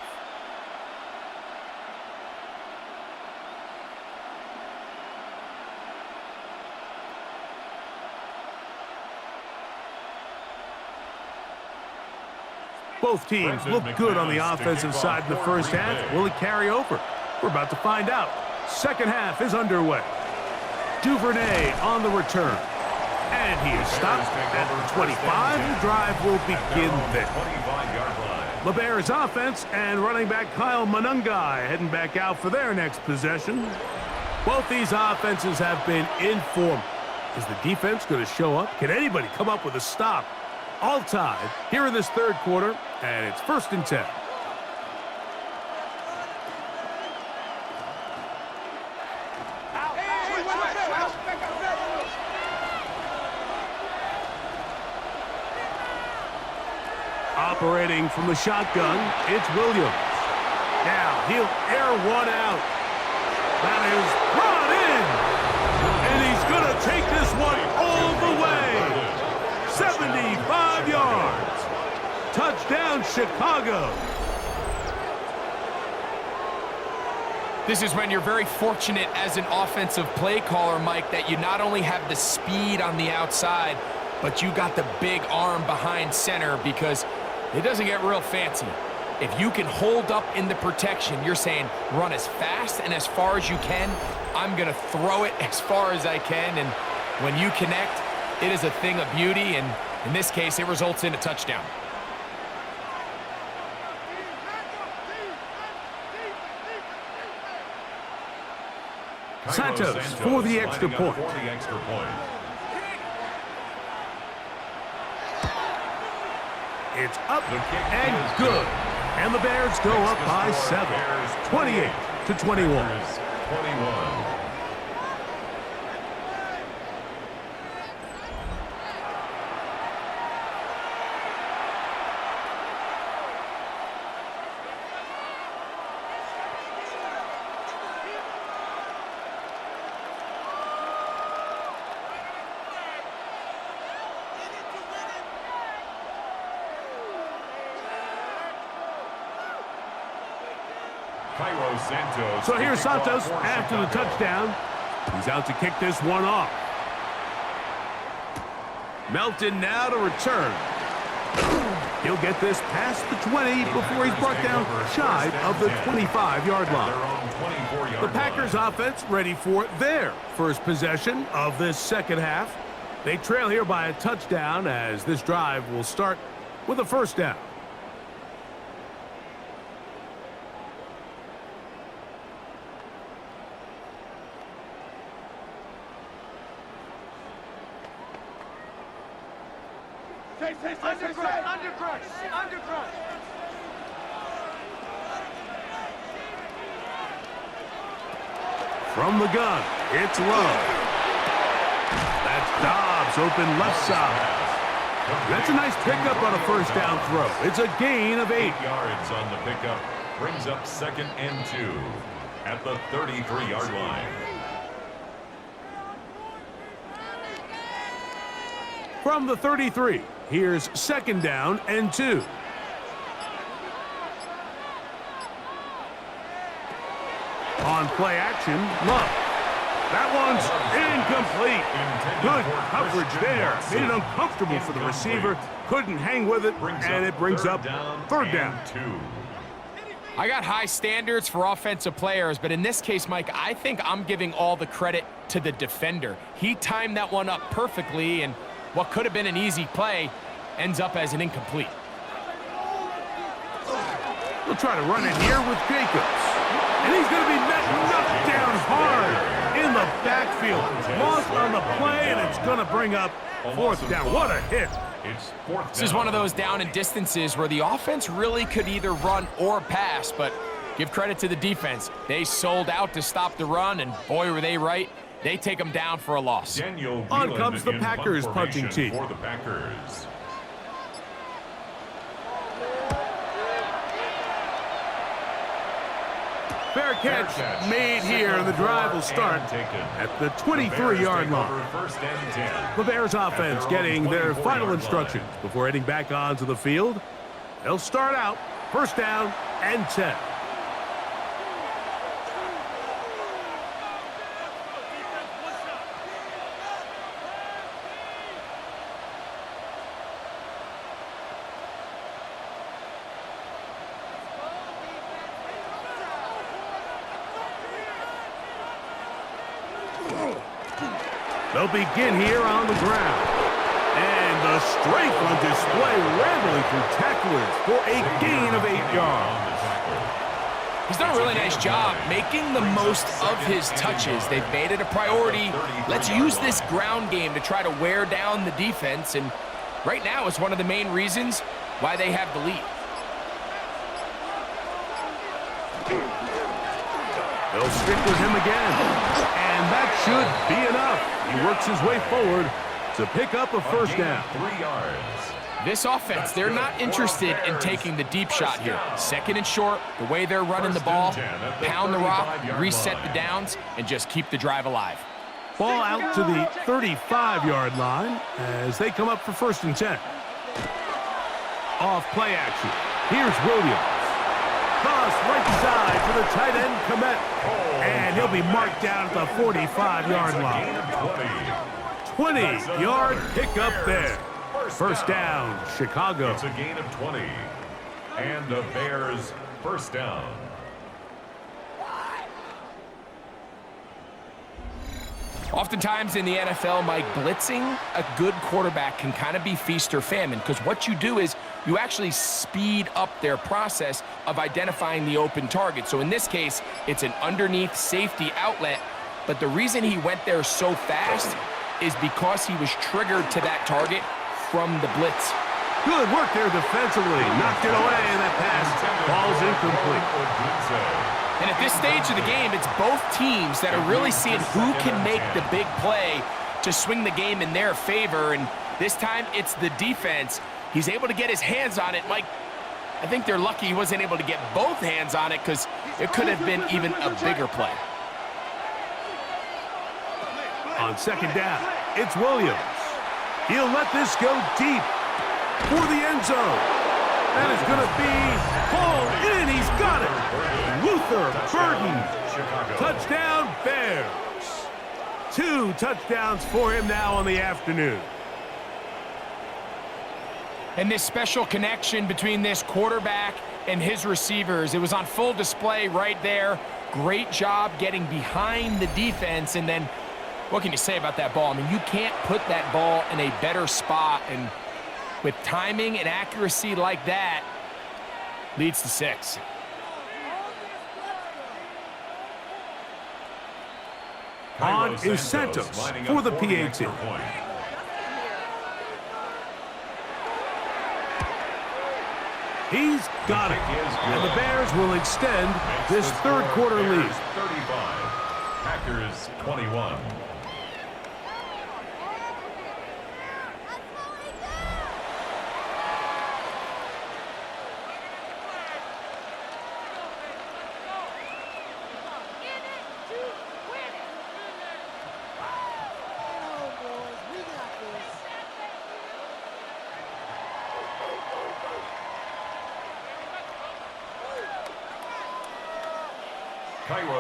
Both teams look good on the offensive side in the first half. Will it carry over? We're about to find out. Second half is underway. Duvernay on the return. And he is stopped at the 25. The drive will begin there. The Bears offense and running back Kyle Monungai heading back out for their next possession. Both these offenses have been in form. Is the defense going to show up? Can anybody come up with a stop? All tied here in this third quarter, and it's 1st and 10. Operating from the shotgun, it's Williams. Now he'll air one out. That is brought in. And he's going to take this one all the way. 75 yards. Touchdown, Chicago. This is when you're very fortunate as an offensive play caller, Mike, that you not only have the speed on the outside, but you got the big arm behind center, because it doesn't get real fancy. If you can hold up in the protection, you're saying run as fast and as far as you can. I'm going to throw it as far as I can. And when you connect, it is a thing of beauty. And in this case, it results in a touchdown. Santos for the extra point. It's up and good. And the Bears go up by 7, 28-21. So here's Santos after the touchdown. He's out to kick this one off. Melton now to return. He'll get this past the 20 before he's brought down shy of the 25-yard line. The Packers offense ready for their first possession of this second half. They trail here by a touchdown as this drive will start with a first down. From the gun, it's Love. That's Dobbs, open left side. That's a nice pickup on a first down throw. It's a gain of 8 yards on the pickup. Brings up 2nd and 2 at the 33-yard line. From the 33, here's 2nd down and 2. On play action, Love. That one's incomplete. Good coverage there. Made it uncomfortable for the receiver. Couldn't hang with it, and it brings up 3rd down. 2. I got high standards for offensive players, but in this case, Mike, I think I'm giving all the credit to the defender. He timed that one up perfectly, and what could have been an easy play ends up as an incomplete. We'll try to run it here with Jacobs. And he's going to be knocked down hard in the backfield. Lost on the play, and it's going to bring up 4th down. What a hit. It's 4th down. This is one of those down and distances where the offense really could either run or pass, but give credit to the defense. They sold out to stop the run, and boy, were they right. They take them down for a loss. On comes the Packers punting team. For the Packers. Fair catch made here, and the drive will start at the 23-yard line. The Bears offense getting their final instructions before heading back onto the field. They'll start out 1st down and 10. They'll begin here on the ground. And the strength on display, rambling through tacklers for a gain of 8 yards. He's done a really nice job making the most of his touches. They've made it a priority. Let's use this ground game to try to wear down the defense, and right now it's one of the main reasons why they have the lead. They'll stick with him again, and that should be enough. He works his way forward to pick up a first down. 3 yards. This offense, they're not interested in taking the deep shot here. Second and short, the way they're running the ball, pound the rock, reset the downs, and just keep the drive alive. Ball out to the 35-yard line as they come up for 1st and 10. Off play action. Here's Williams. Cross right side to the tight end, Komet. And he'll be marked down at the 45-yard line. 20-yard pickup there. First down, Chicago. It's a gain of 20. And the Bears first down. Oftentimes in the NFL, Mike, blitzing a good quarterback can kind of be feast or famine, because what you do is you actually speed up their process of identifying the open target. So in this case, it's an underneath safety outlet, but the reason he went there so fast is because he was triggered to that target from the blitz. Good work there defensively. Knocked it away, and that pass falls incomplete. And at this stage of the game, it's both teams that are really seeing who can make the big play to swing the game in their favor. And this time, it's the defense. He's able to get his hands on it. Mike, I think they're lucky he wasn't able to get both hands on it, because it could have been even a bigger play. On 2nd down, it's Williams. He'll let this go deep for the end zone. That is going to be hauled in. He's got it. Luther Burden. Touchdown, Bears. 2 touchdowns for him now on the afternoon. And this special connection between this quarterback and his receivers, it was on full display right there. Great job getting behind the defense, and then what can you say about that ball? I mean, you can't put that ball in a better spot, and with timing and accuracy like that, leads to 6. On is Santos for the PAT. He's got it, and the Bears will extend this 3rd quarter lead. 35, Packers 21.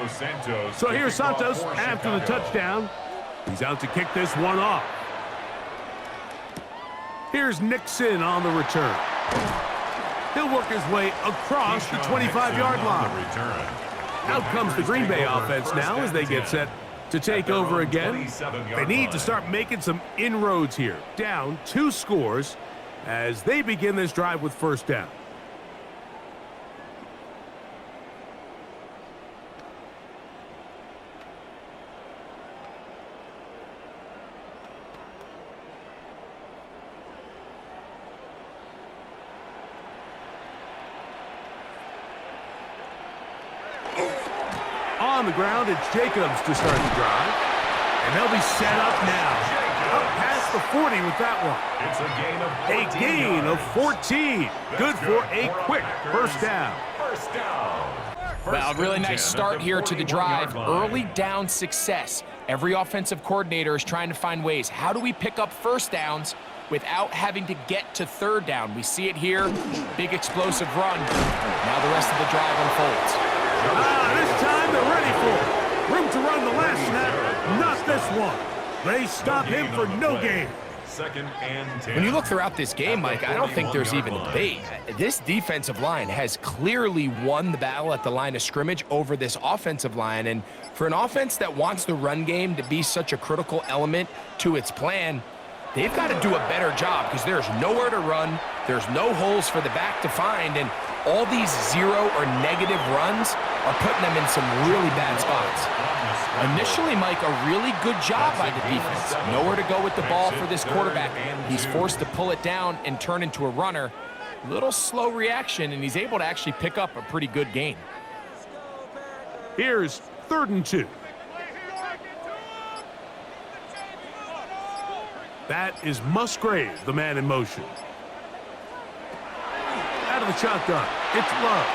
Santos. So here's Santos after the touchdown. He's out to kick this one off. Here's Nixon on the return. He'll work his way across the 25-yard line. Out comes the Green Bay offense now as they get set to take over again. They need to start making some inroads here. Down 2 scores as they begin this drive with 1st down. On the ground, it's Jacobs to start the drive. And they'll be set up now. Up past the 40 with that one. It's a gain of 14 A gain of 14. Good for a quick first down. Well, a really nice start here to the drive. Early down success. Every offensive coordinator is trying to find ways. How do we pick up first downs without having to get to 3rd down? We see it here. Big explosive run. Now the rest of the drive unfolds. This time they're ready for it. Room to run the last snap. Not this one. They stop him for no gain. 2nd and 10. When you look throughout this game, Mike, I don't think there's even a debate. This defensive line has clearly won the battle at the line of scrimmage over this offensive line. And for an offense that wants the run game to be such a critical element to its plan, they've got to do a better job, because there's nowhere to run. There's no holes for the back to find. And all these 0 or negative runs, are putting them in some really bad spots. Initially, Mike, a really good job by the defense. Nowhere to go with the ball for this quarterback. He's forced to pull it down and turn into a runner. Little slow reaction, and he's able to actually pick up a pretty good gain. Here's 3rd and 2. That is Musgrave, the man in motion. Out of the shotgun, it's Love.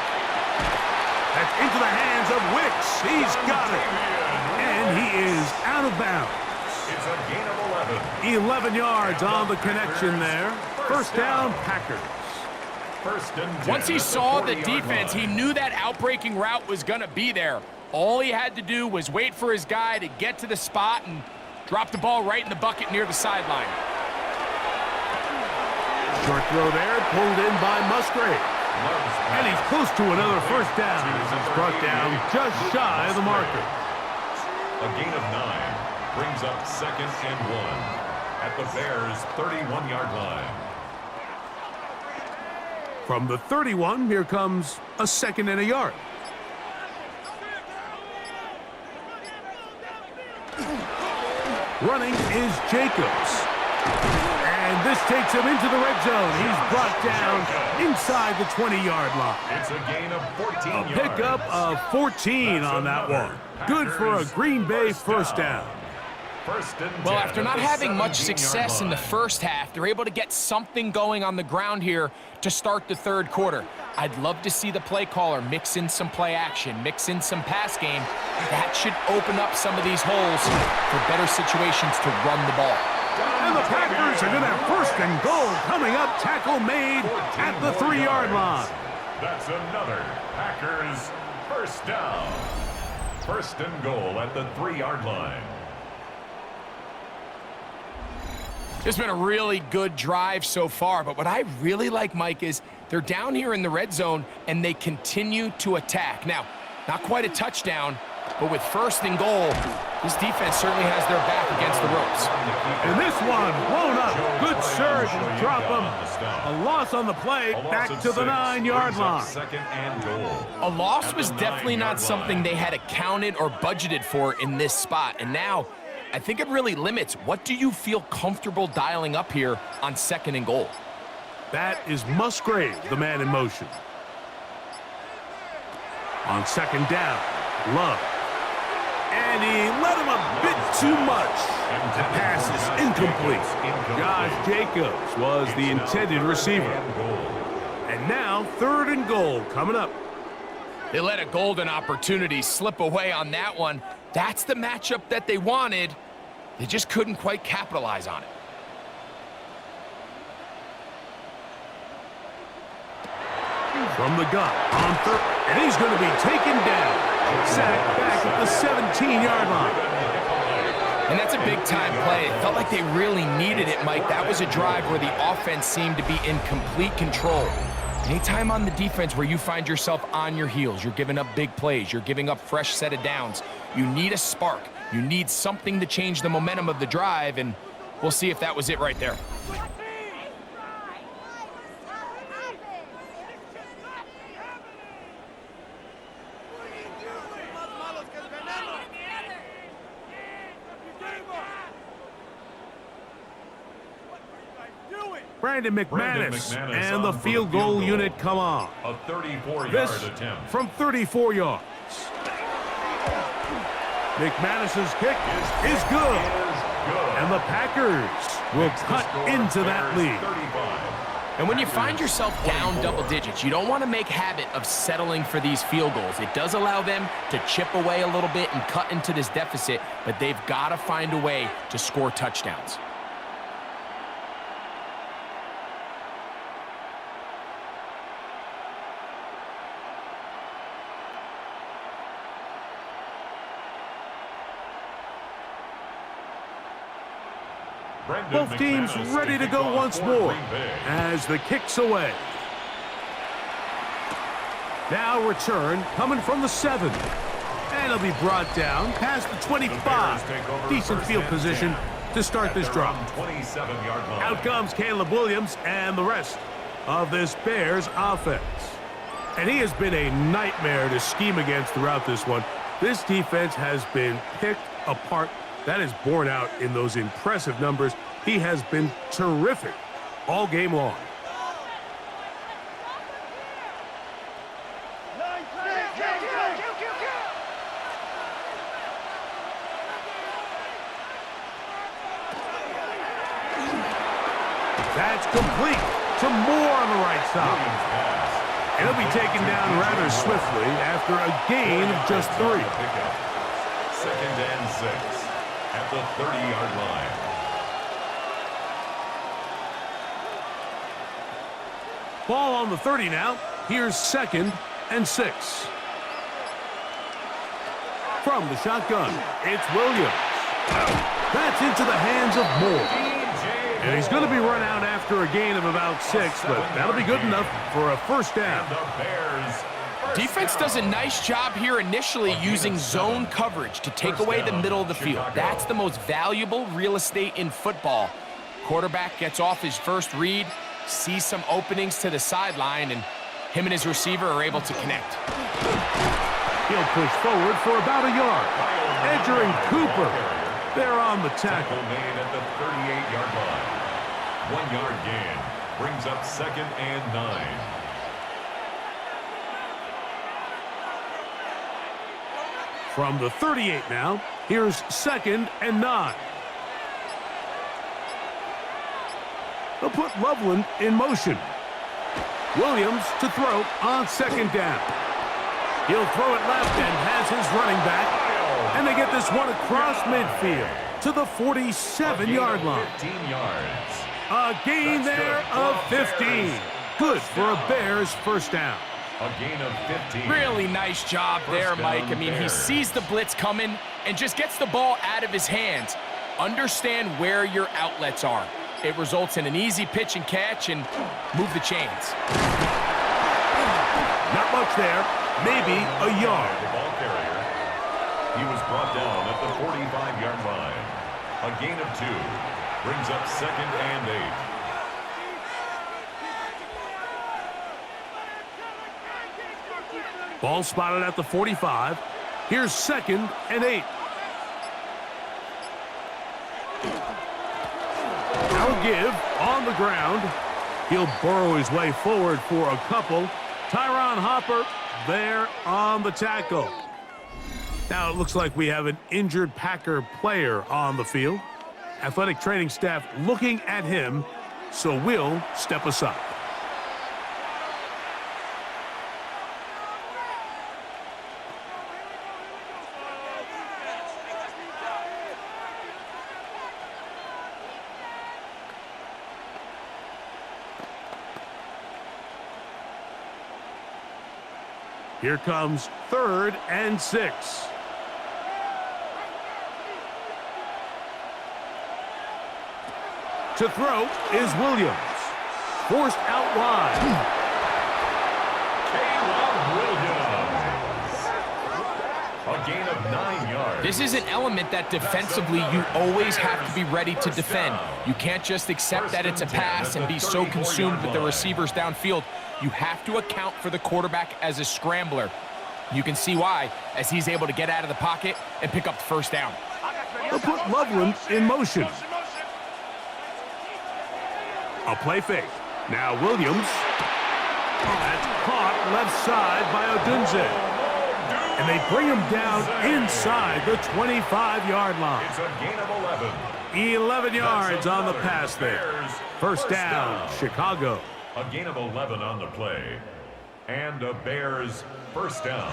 That's into the hands of Wicks. He's got it. And he is out of bounds. It's a gain of 11 yards on the connection there. First down, Packers. First and 10. Once he saw the defense, he knew that outbreaking route was going to be there. All he had to do was wait for his guy to get to the spot and drop the ball right in the bucket near the sideline. Short throw there, pulled in by Musgrave. And he's close to another first down. He's brought down just shy of the marker. A gain of 9 brings up 2nd and 1 at the Bears' 31-yard line. From the 31, here comes a 2nd and a yard. Running is Jacobs. And this takes him into the red zone. He's brought down inside the 20-yard line. It's a gain of 14 yards. A pickup of 14 on that one. Good for a Green Bay first down. Well, after not having much success in the first half, they're able to get something going on the ground here to start the 3rd quarter. I'd love to see the play caller mix in some play action, mix in some pass game. That should open up some of these holes for better situations to run the ball. And the Packers are going to have 1st and goal coming up. Tackle made at the 3-yard line. That's another Packers first down. 1st and goal at the 3-yard line. It's been a really good drive so far, but what I really like, Mike, is they're down here in the red zone and they continue to attack. Now, not quite a touchdown, but with 1st and goal, this defense certainly has their back against the ropes. And this one blown up. Good surge and drop him. A loss on the play, back to the 9-yard line. 2nd and goal. A loss was definitely not something they had accounted or budgeted for in this spot, and now I think it really limits. What do you feel comfortable dialing up here on 2nd and goal? That is Musgrave, the man in motion. On 2nd down, Love. And he let him a bit too much. The pass is incomplete. Josh Jacobs was the intended receiver. And now 3rd and goal coming up. They let a golden opportunity slip away on that one. That's the matchup that they wanted. They just couldn't quite capitalize on it. From the gun on 3rd, and he's going to be taken down. Sacked back at the 17-yard line. And that's a big-time play. It felt like they really needed it, Mike. That was a drive where the offense seemed to be in complete control. Anytime on the defense where you find yourself on your heels, you're giving up big plays, you're giving up fresh set of downs, you need a spark. You need something to change the momentum of the drive, and we'll see if that was it right there. Brandon McManus and the field goal unit come on. A 34-yard This attempt. from 34 yards. McManus's kick is good. And the Packers will cut into that lead. And when you find yourself down double digits, you don't want to make habit of settling for these field goals. It does allow them to chip away a little bit and cut into this deficit, but they've got to find a way to score touchdowns. Both teams ready to go once more as the kick's away. Now return coming from the 7. And it'll be brought down past the 25. Decent field position to start this drive. Out comes Caleb Williams and the rest of this Bears offense. And he has been a nightmare to scheme against throughout this one. This defense has been picked apart. That is borne out in those impressive numbers. He has been terrific all game long. That's complete to Moore on the right side. And he'll be taken down rather swiftly after a gain of just 3. 2nd and 6 at the 30-yard line. Ball on the 30 now. Here's 2nd and 6. From the shotgun, it's Williams. That's into the hands of Moore. And he's going to be run out after a gain of about 6, but that'll be good enough for a first down. Defense does a nice job here initially using zone coverage to take away the middle of the field. That's the most valuable real estate in football. Quarterback gets off his first read, sees some openings to the sideline, and him and his receiver are able to connect. He'll push forward for about a yard. Edger and Cooper, they're on the tackle. Made at the 38-yard line. 1-yard gain brings up 2nd and 9. From the 38 now, here's 2nd and 9. They'll put Loveland in motion. Williams to throw on 2nd down. He'll throw it left and has his running back. And they get this one across midfield to the 47-yard line. 15 yards. A gain there of 15. Good for a Bears first down. A gain of 15. Really nice job there, Mike. I mean, he sees the blitz coming and just gets the ball out of his hands. Understand where your outlets are. It results in an easy pitch and catch and move the chains. Not much there. Maybe a yard. The ball carrier. He was brought down at the 45-yard line. A gain of 2 brings up 2nd and 8. Ball spotted at the 45. Here's 2nd and 8. Now give on the ground. He'll burrow his way forward for a couple. Tyron Hopper there on the tackle. Now it looks like we have an injured Packer player on the field. Athletic training staff looking at him, so we'll step aside. Here comes 3rd and 6. To throw is Williams. Forced out wide. Williams. A gain of 9 yards. This is an element that defensively you always have to be ready to defend. You can't just accept that it's a pass and be so consumed with the receivers downfield. You have to account for the quarterback as a scrambler. You can see why, as he's able to get out of the pocket and pick up the first down. They'll put Loveland in motion. A play fake. Now Williams. That's caught left side by Odunze. And they bring him down inside the 25-yard line. It's a gain of 11. 11 yards on the pass there. First down, Chicago. A gain of 11 on the play. And a Bears first down.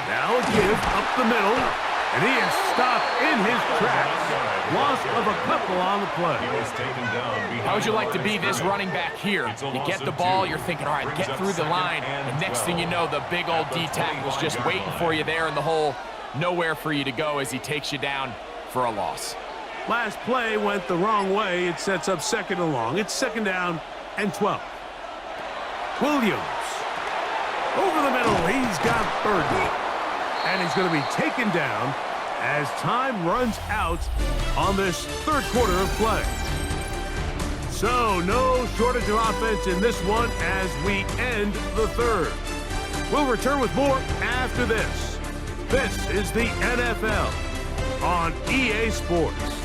Now a give up the middle. And he is stopped in his tracks. Loss of a couple on the play. He was taken down. How would you like to be this running back here? You get the ball, you're thinking, all right, get through the line. And next thing you know, the big old D-tackle's just waiting for you there in the hole. Nowhere for you to go as he takes you down for a loss. Last play went the wrong way. It sets up 2nd and long. It's 2nd down and 12. Williams. Over the middle, he's got Burton. And he's going to be taken down as time runs out on this third quarter of play. So no shortage of offense in this one as we end the third. We'll return with more after this. This is the NFL on EA Sports.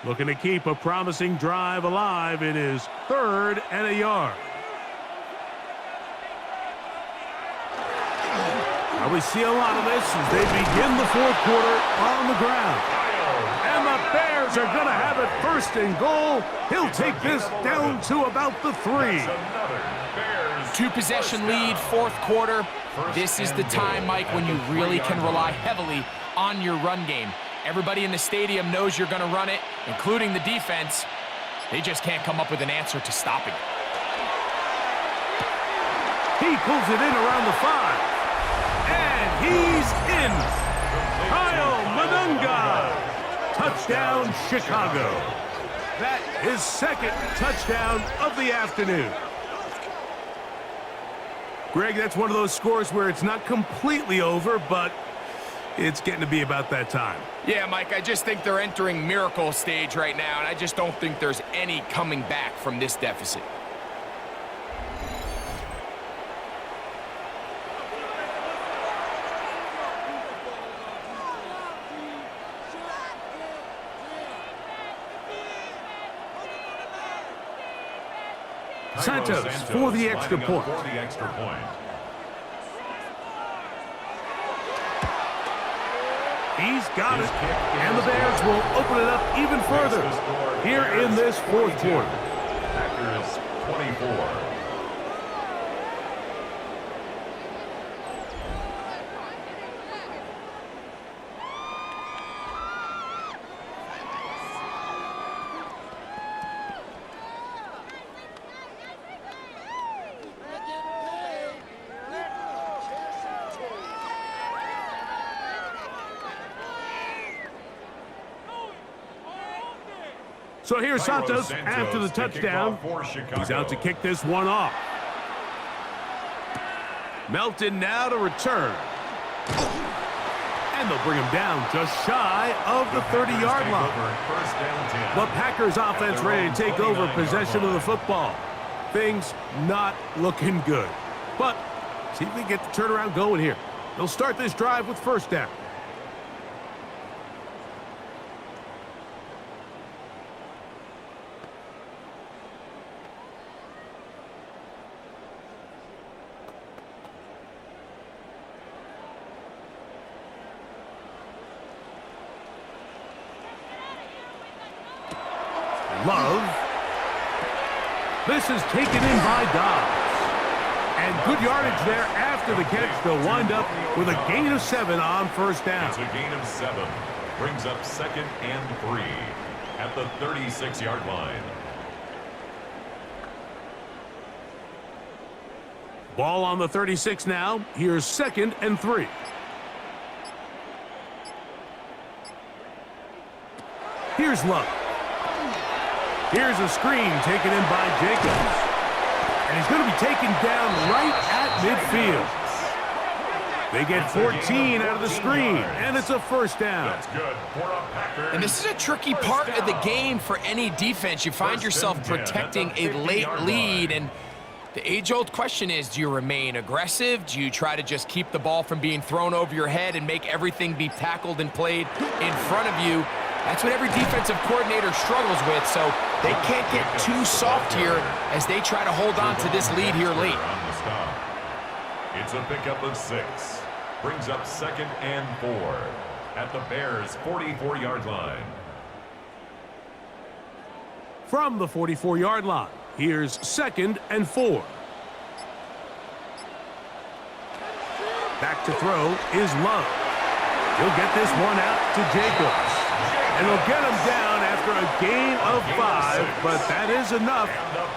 Looking to keep a promising drive alive. It is 3rd and a yard. Now we see a lot of this as they begin the fourth quarter on the ground. And the Bears are going to have it 1st and goal. He'll take this down to about the 3. 2-possession lead, fourth quarter. This is the time, Mike, when you really can rely heavily on your run game. Everybody in the stadium knows you're going to run it, including the defense. They just can't come up with an answer to stopping it. He pulls it in around the 5. And he's in. Kyle Manunga. Touchdown, Chicago. That is 2nd touchdown of the afternoon. Greg, that's one of those scores where it's not completely over, but it's getting to be about that time. Yeah, Mike, I just think they're entering miracle stage right now, and I just don't think there's any coming back from this deficit. Santos for the extra point. He's got it, and the Bears will open it up even further here in this fourth quarter. Packers 24. So here's Santos after the touchdown. He's out to kick this one off. Melton now to return. And they'll bring him down just shy of the 30-yard line. The Packers offense ready to take over possession of the football. Things not looking good. But see if they get the turnaround going here. They'll start this drive with 1st down. Love. This is taken in by Dobbs. And good yardage there after the catch. They'll wind up with a gain of 7 on 1st down. It's a gain of 7. Brings up 2nd and 3 at the 36-yard line. Ball on the 36 now. Here's 2nd and 3. Here's Love. Here's a screen taken in by Jacobs. And he's going to be taken down right at midfield. They get 14 out of the screen, and it's a 1st down. That's good for a Packers. And this is a tricky part of the game for any defense. You find yourself protecting a late lead, and the age-old question is, do you remain aggressive? Do you try to just keep the ball from being thrown over your head and make everything be tackled and played in front of you? That's what every defensive coordinator struggles with, so they can't get too soft here as they try to hold on to this lead here late. It's a pickup of 6. Brings up 2nd and 4 at the Bears' 44-yard line. From the 44-yard line, here's 2nd and 4. Back to throw is Love. He'll get this one out to Jacobs. And he'll get him down after a gain of 5, but that is enough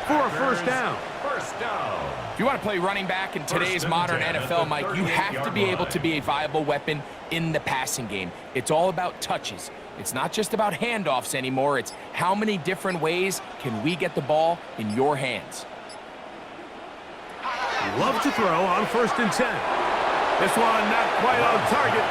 for a first down. First down. If you want to play running back in today's modern NFL, Mike, you have to be able to be a viable weapon in the passing game. It's all about touches. It's not just about handoffs anymore. It's how many different ways can we get the ball in your hands. Love to throw on 1st and 10. This one not quite on target.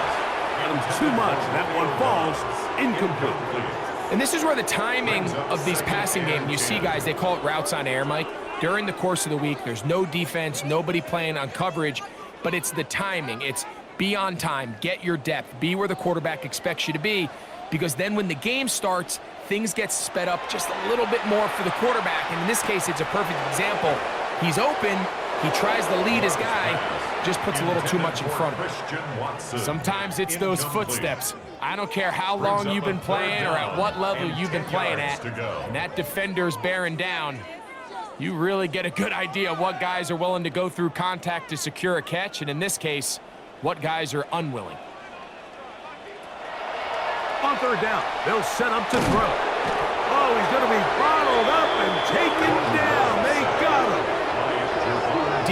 Too much. That one falls incomplete. And this is where the timing of these passing games, you see guys, they call it routes on air, Mike. During the course of the week, there's no defense, nobody playing on coverage, but it's the timing. It's be on time, get your depth, be where the quarterback expects you to be, because then when the game starts, things get sped up just a little bit more for the quarterback. And in this case, it's a perfect example. He's open, he tries to lead his guy, just puts a little too much in front of him. Sometimes it's those footsteps. I don't care how long you've been playing or at what level you've been playing at, and that defender's bearing down. You really get a good idea of what guys are willing to go through contact to secure a catch, and in this case, what guys are unwilling. On 3rd down, they'll set up to throw. Oh, he's going to be bottled up and taken down. They got him.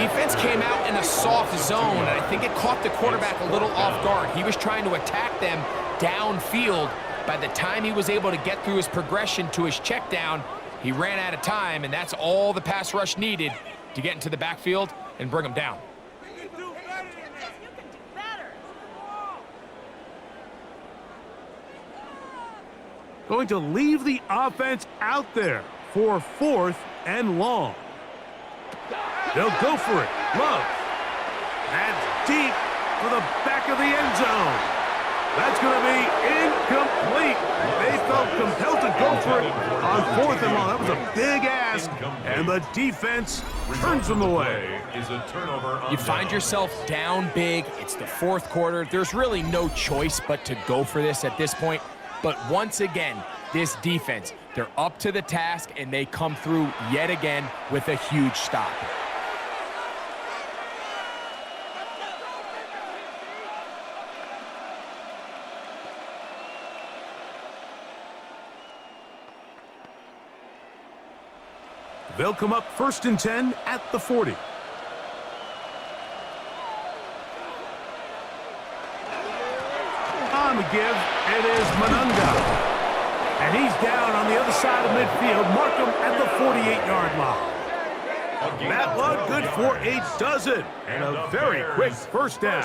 Defense came out in a soft zone, and I think it caught the quarterback a little off guard. He was trying to attack them downfield. By the time he was able to get through his progression to his check down, he ran out of time, and that's all the pass rush needed to get into the backfield and bring him down. You can do better than this. You can do better. Going to leave the offense out there for 4th and long. They'll go for it. Love. That's deep for the back of the end zone. That's going to be incomplete. They felt compelled to go for it on 4th and long. That was a big ask, and the defense turns them away. You find yourself down big. It's the 4th quarter. There's really no choice but to go for this at this point. But once again, this defense, they're up to the task, and they come through yet again with a huge stop. They'll come up 1st and 10 at the 40. On the give, it is Manunga. And he's down on the other side of midfield. Mark him at the 48-yard line. That one good for a dozen. And a very quick first down.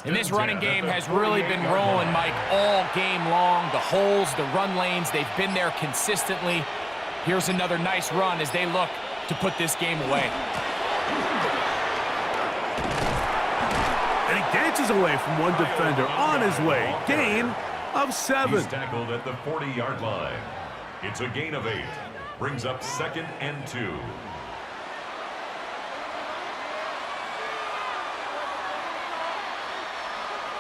And this running game has really been rolling, Mike, all game long. The holes, the run lanes, they've been there consistently. Here's another nice run as they look to put this game away. And he dances away from one defender on his way. Gain of 7. He's tackled at the 40-yard line. It's a gain of 8. Brings up 2nd and 2.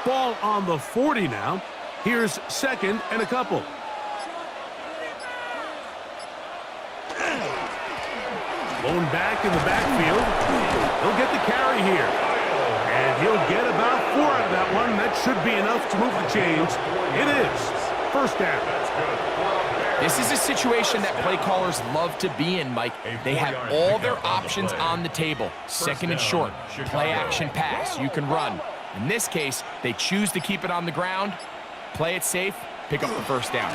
Ball on the 40 now. Here's 2nd and a couple. Blown back in the backfield. He'll get the carry here. And he'll get about 4 out of that one. That should be enough to move the chains. It is. First down. This is a situation that play callers love to be in, Mike. They have all their options on the table. 2nd and short, play action pass, you can run. In this case, they choose to keep it on the ground, play it safe, pick up the first down.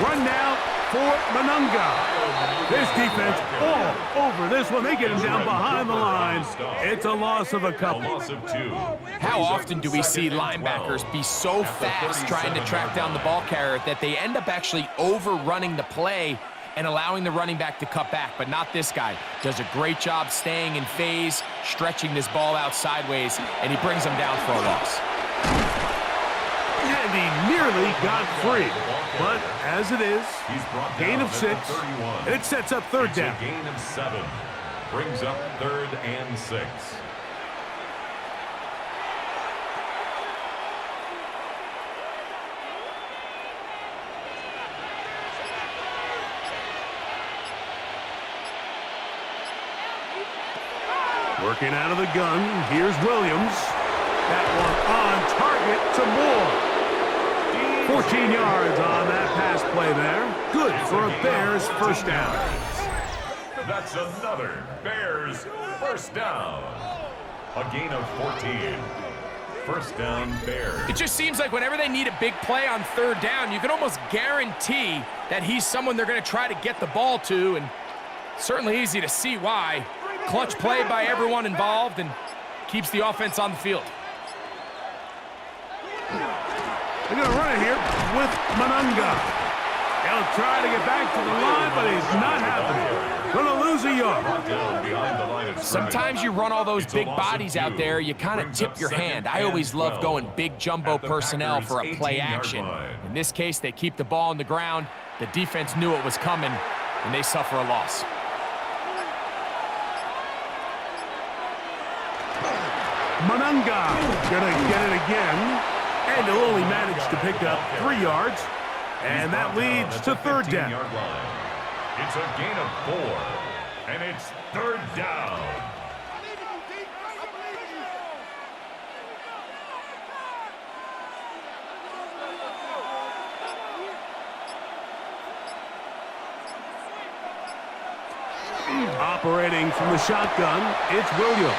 Run now for Manunga. This defense all over this one. They get him down behind the line. It's a loss of a couple. How often do we see linebackers be so fast trying to track down the ball carrier that they end up actually overrunning the play and allowing the running back to cut back? But not this guy. Does a great job staying in phase, stretching this ball out sideways, and he brings him down for a loss. And he nearly got free. But as it is, gain of 6, it sets up 3rd down. It's a gain of 7. Brings up 3rd and 6. Working out of the gun, here's Williams. That one on target to Moore. 14 yards on that pass play there. Good for a Bears first down. That's another Bears first down. A gain of 14. First down, Bears. It just seems like whenever they need a big play on third down, you can almost guarantee that he's someone they're going to try to get the ball to, and certainly easy to see why. Clutch play by everyone involved and keeps the offense on the field. They're going to run it here with Manunga. He'll try to get back to the line, but he's not happening. Going to lose a yard. Sometimes you run all those big bodies out there, you kind of tip your hand. I always love going big jumbo personnel for a play action. In this case, they keep the ball on the ground. The defense knew it was coming, and they suffer a loss. Manunga gonna get it again, and he'll only manage to pick up 3 yards, and that leads to third down. It's a gain of 4, and it's third down. Operating from the shotgun, it's Williams.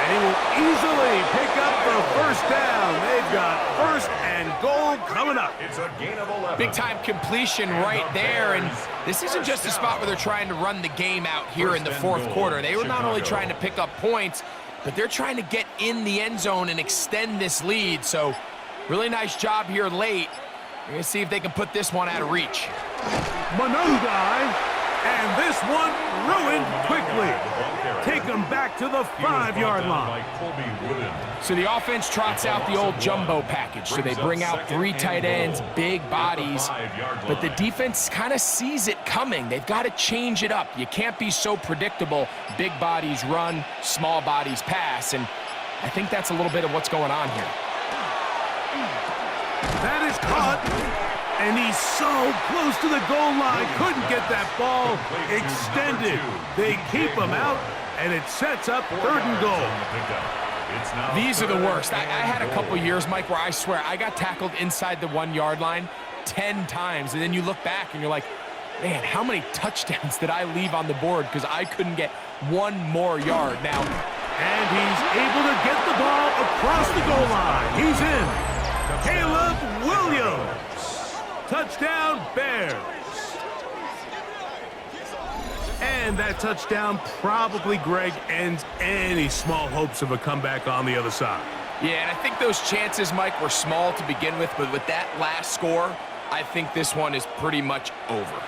And he will easily pick up the first down. They've got first and goal coming up. It's a gain of 11. Big time completion right there, and this isn't just a spot where they're trying to run the game out here in the fourth quarter. They were not only trying to pick up points, but they're trying to get in the end zone and extend this lead. So really nice job here late. We're going to see if they can put this one out of reach. Manunga, and this one ruined quickly. Take them back to the 5-yard line. So the offense trots out the old jumbo package. So they bring out 3 tight ends, big bodies, but the defense kind of sees it coming. They've got to change it up. You can't be so predictable. Big bodies run, small bodies pass, and I think that's a little bit of what's going on here. That is caught, and he's so close to the goal line. Couldn't get that ball extended. They keep him out, and it sets up third and goal. These are the worst. I had a couple years, Mike, where I swear I got tackled inside the 1-yard line 10 times, and then you look back and you're like, man, how many touchdowns did I leave on the board because I couldn't get 1 more yard now? And he's able to get the ball across the goal line. He's in. Caleb Williams. Touchdown, Bears. And that touchdown probably, Greg, ends any small hopes of a comeback on the other side. Yeah, and I think those chances, Mike, were small to begin with, but with that last score, I think this one is pretty much over.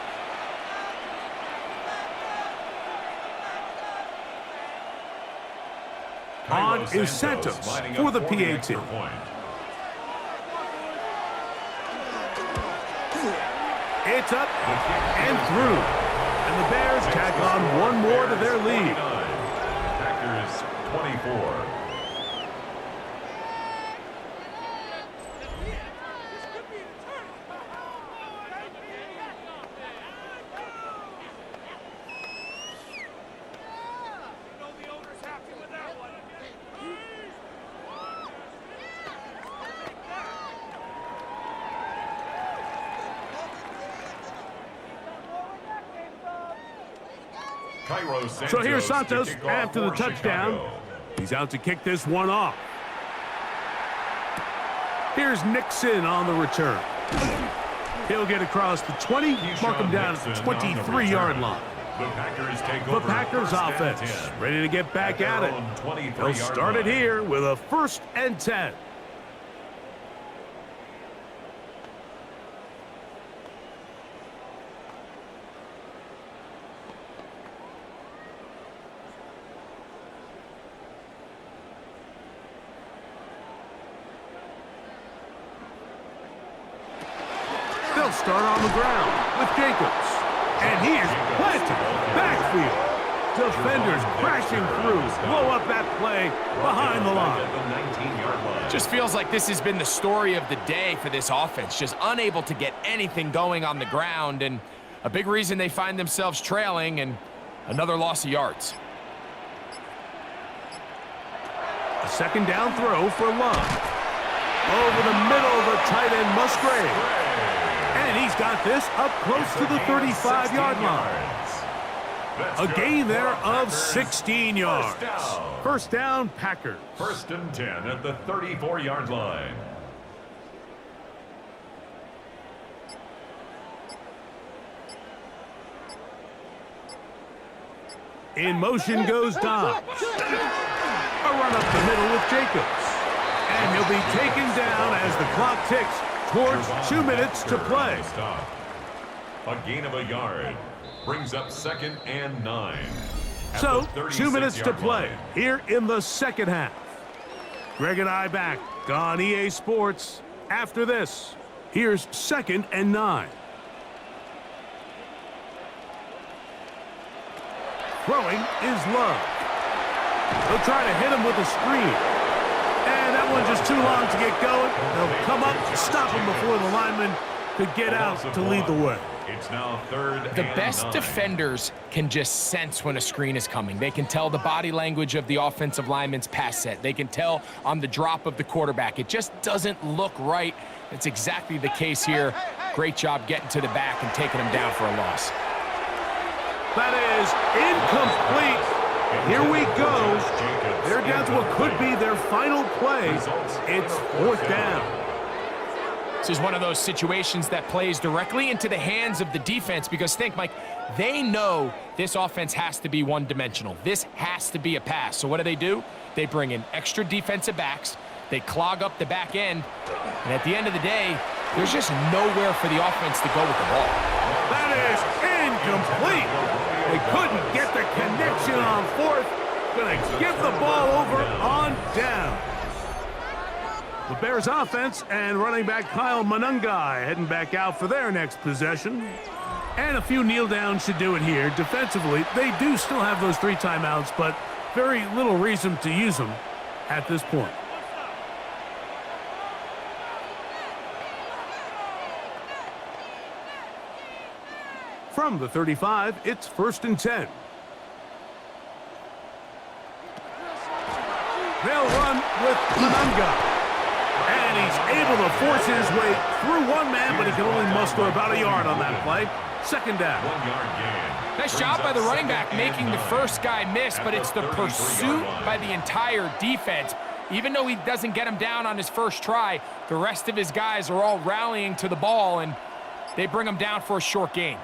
On is Santos for the PAT. It's up and through. And the Bears tack on 1 more to their lead. Packers 24. So here's Santos after the touchdown. He's out to kick this one off. Here's Nixon on the return. He'll get across the 20, mark him down at the 23-yard line. The Packers offense ready to get back at it. They'll start it here with a 1st and 10. They'll start on the ground with Jacobs. And he is planted backfield. Defenders crashing through. Blow up that play behind the line. Just feels like this has been the story of the day for this offense. Just unable to get anything going on the ground. And a big reason they find themselves trailing and another loss of yards. second down throw for Love. Over the middle of the tight end Musgrave. And he's got this up close to the 35-yard line. A gain there of 16 yards. First down, Packers. First and 10 at the 34-yard line. In motion goes Dobbs. A run up the middle with Jacobs. And he'll be taken down as the clock ticks towards 2 minutes to play. A gain of a yard brings up second and 9. So, 2 minutes to play here in the second half. Greg and I back on EA Sports. After this, here's second and 9. Throwing is Love. They'll try to hit him with a screen. And that one just too long to get going. They'll come up and stop him before the lineman could get out to lead the way. It's now third The and best 9. defenders can just sense when a screen is coming. They can tell the body language of the offensive lineman's pass set. They can tell on the drop of the quarterback. It just doesn't look right. It's exactly the case here. Great job getting to the back and taking him down for a loss. That is incomplete. Here we go. They're down to what could be their final play. It's fourth down. This is one of those situations that plays directly into the hands of the defense because think, Mike, they know this offense has to be one-dimensional. This has to be a pass. So what do? They bring in extra defensive backs. They clog up the back end. And at the end of the day, there's just nowhere for the offense to go with the ball. That is incomplete. They couldn't get the connection on fourth. Gonna give the ball over on down. The Bears offense and running back Kyle Monangai heading back out for their next possession. And a few kneel downs should do it here. Defensively, they do still have those 3 timeouts, but very little reason to use them at this point. From the 35, it's first and 10. They'll run with Monangai. And he's able to force his way through one man, but he can only muster about a yard on that play. Second down. 1 yard gain. Nice job by the running back making the first guy miss, but it's the pursuit by the entire defense. Even though he doesn't get him down on his first try, the rest of his guys are all rallying to the ball, and they bring him down for a short gain.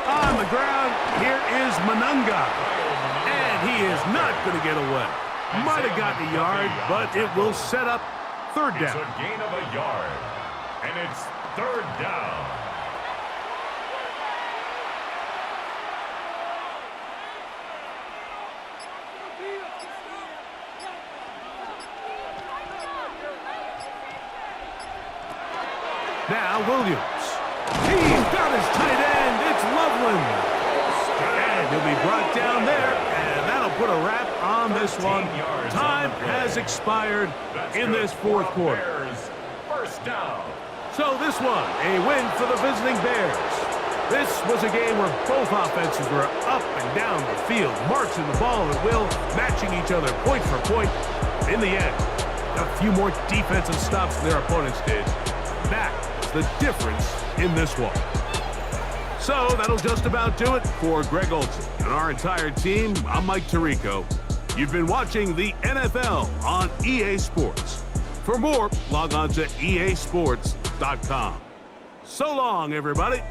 On the ground, here is Monangai. And he is not going to get away. Might have gotten a yard, but it will set up third down. It's a gain of a yard. And it's third down. Now Williams. He's got his tight end. It's Loveland. And he'll be brought down there, and that'll put a wrap on this one. Time has expired in this fourth quarter. First down. So this one, a win for the visiting Bears. This was a game where both offenses were up and down the field, marching the ball at will, matching each other point for point. In the end, a few more defensive stops than their opponents did. That is the difference in this one. So that'll just about do it for Greg Olsen and our entire team. I'm Mike Tirico. You've been watching the NFL on EA Sports. For more, log on to easports.com. So long, everybody.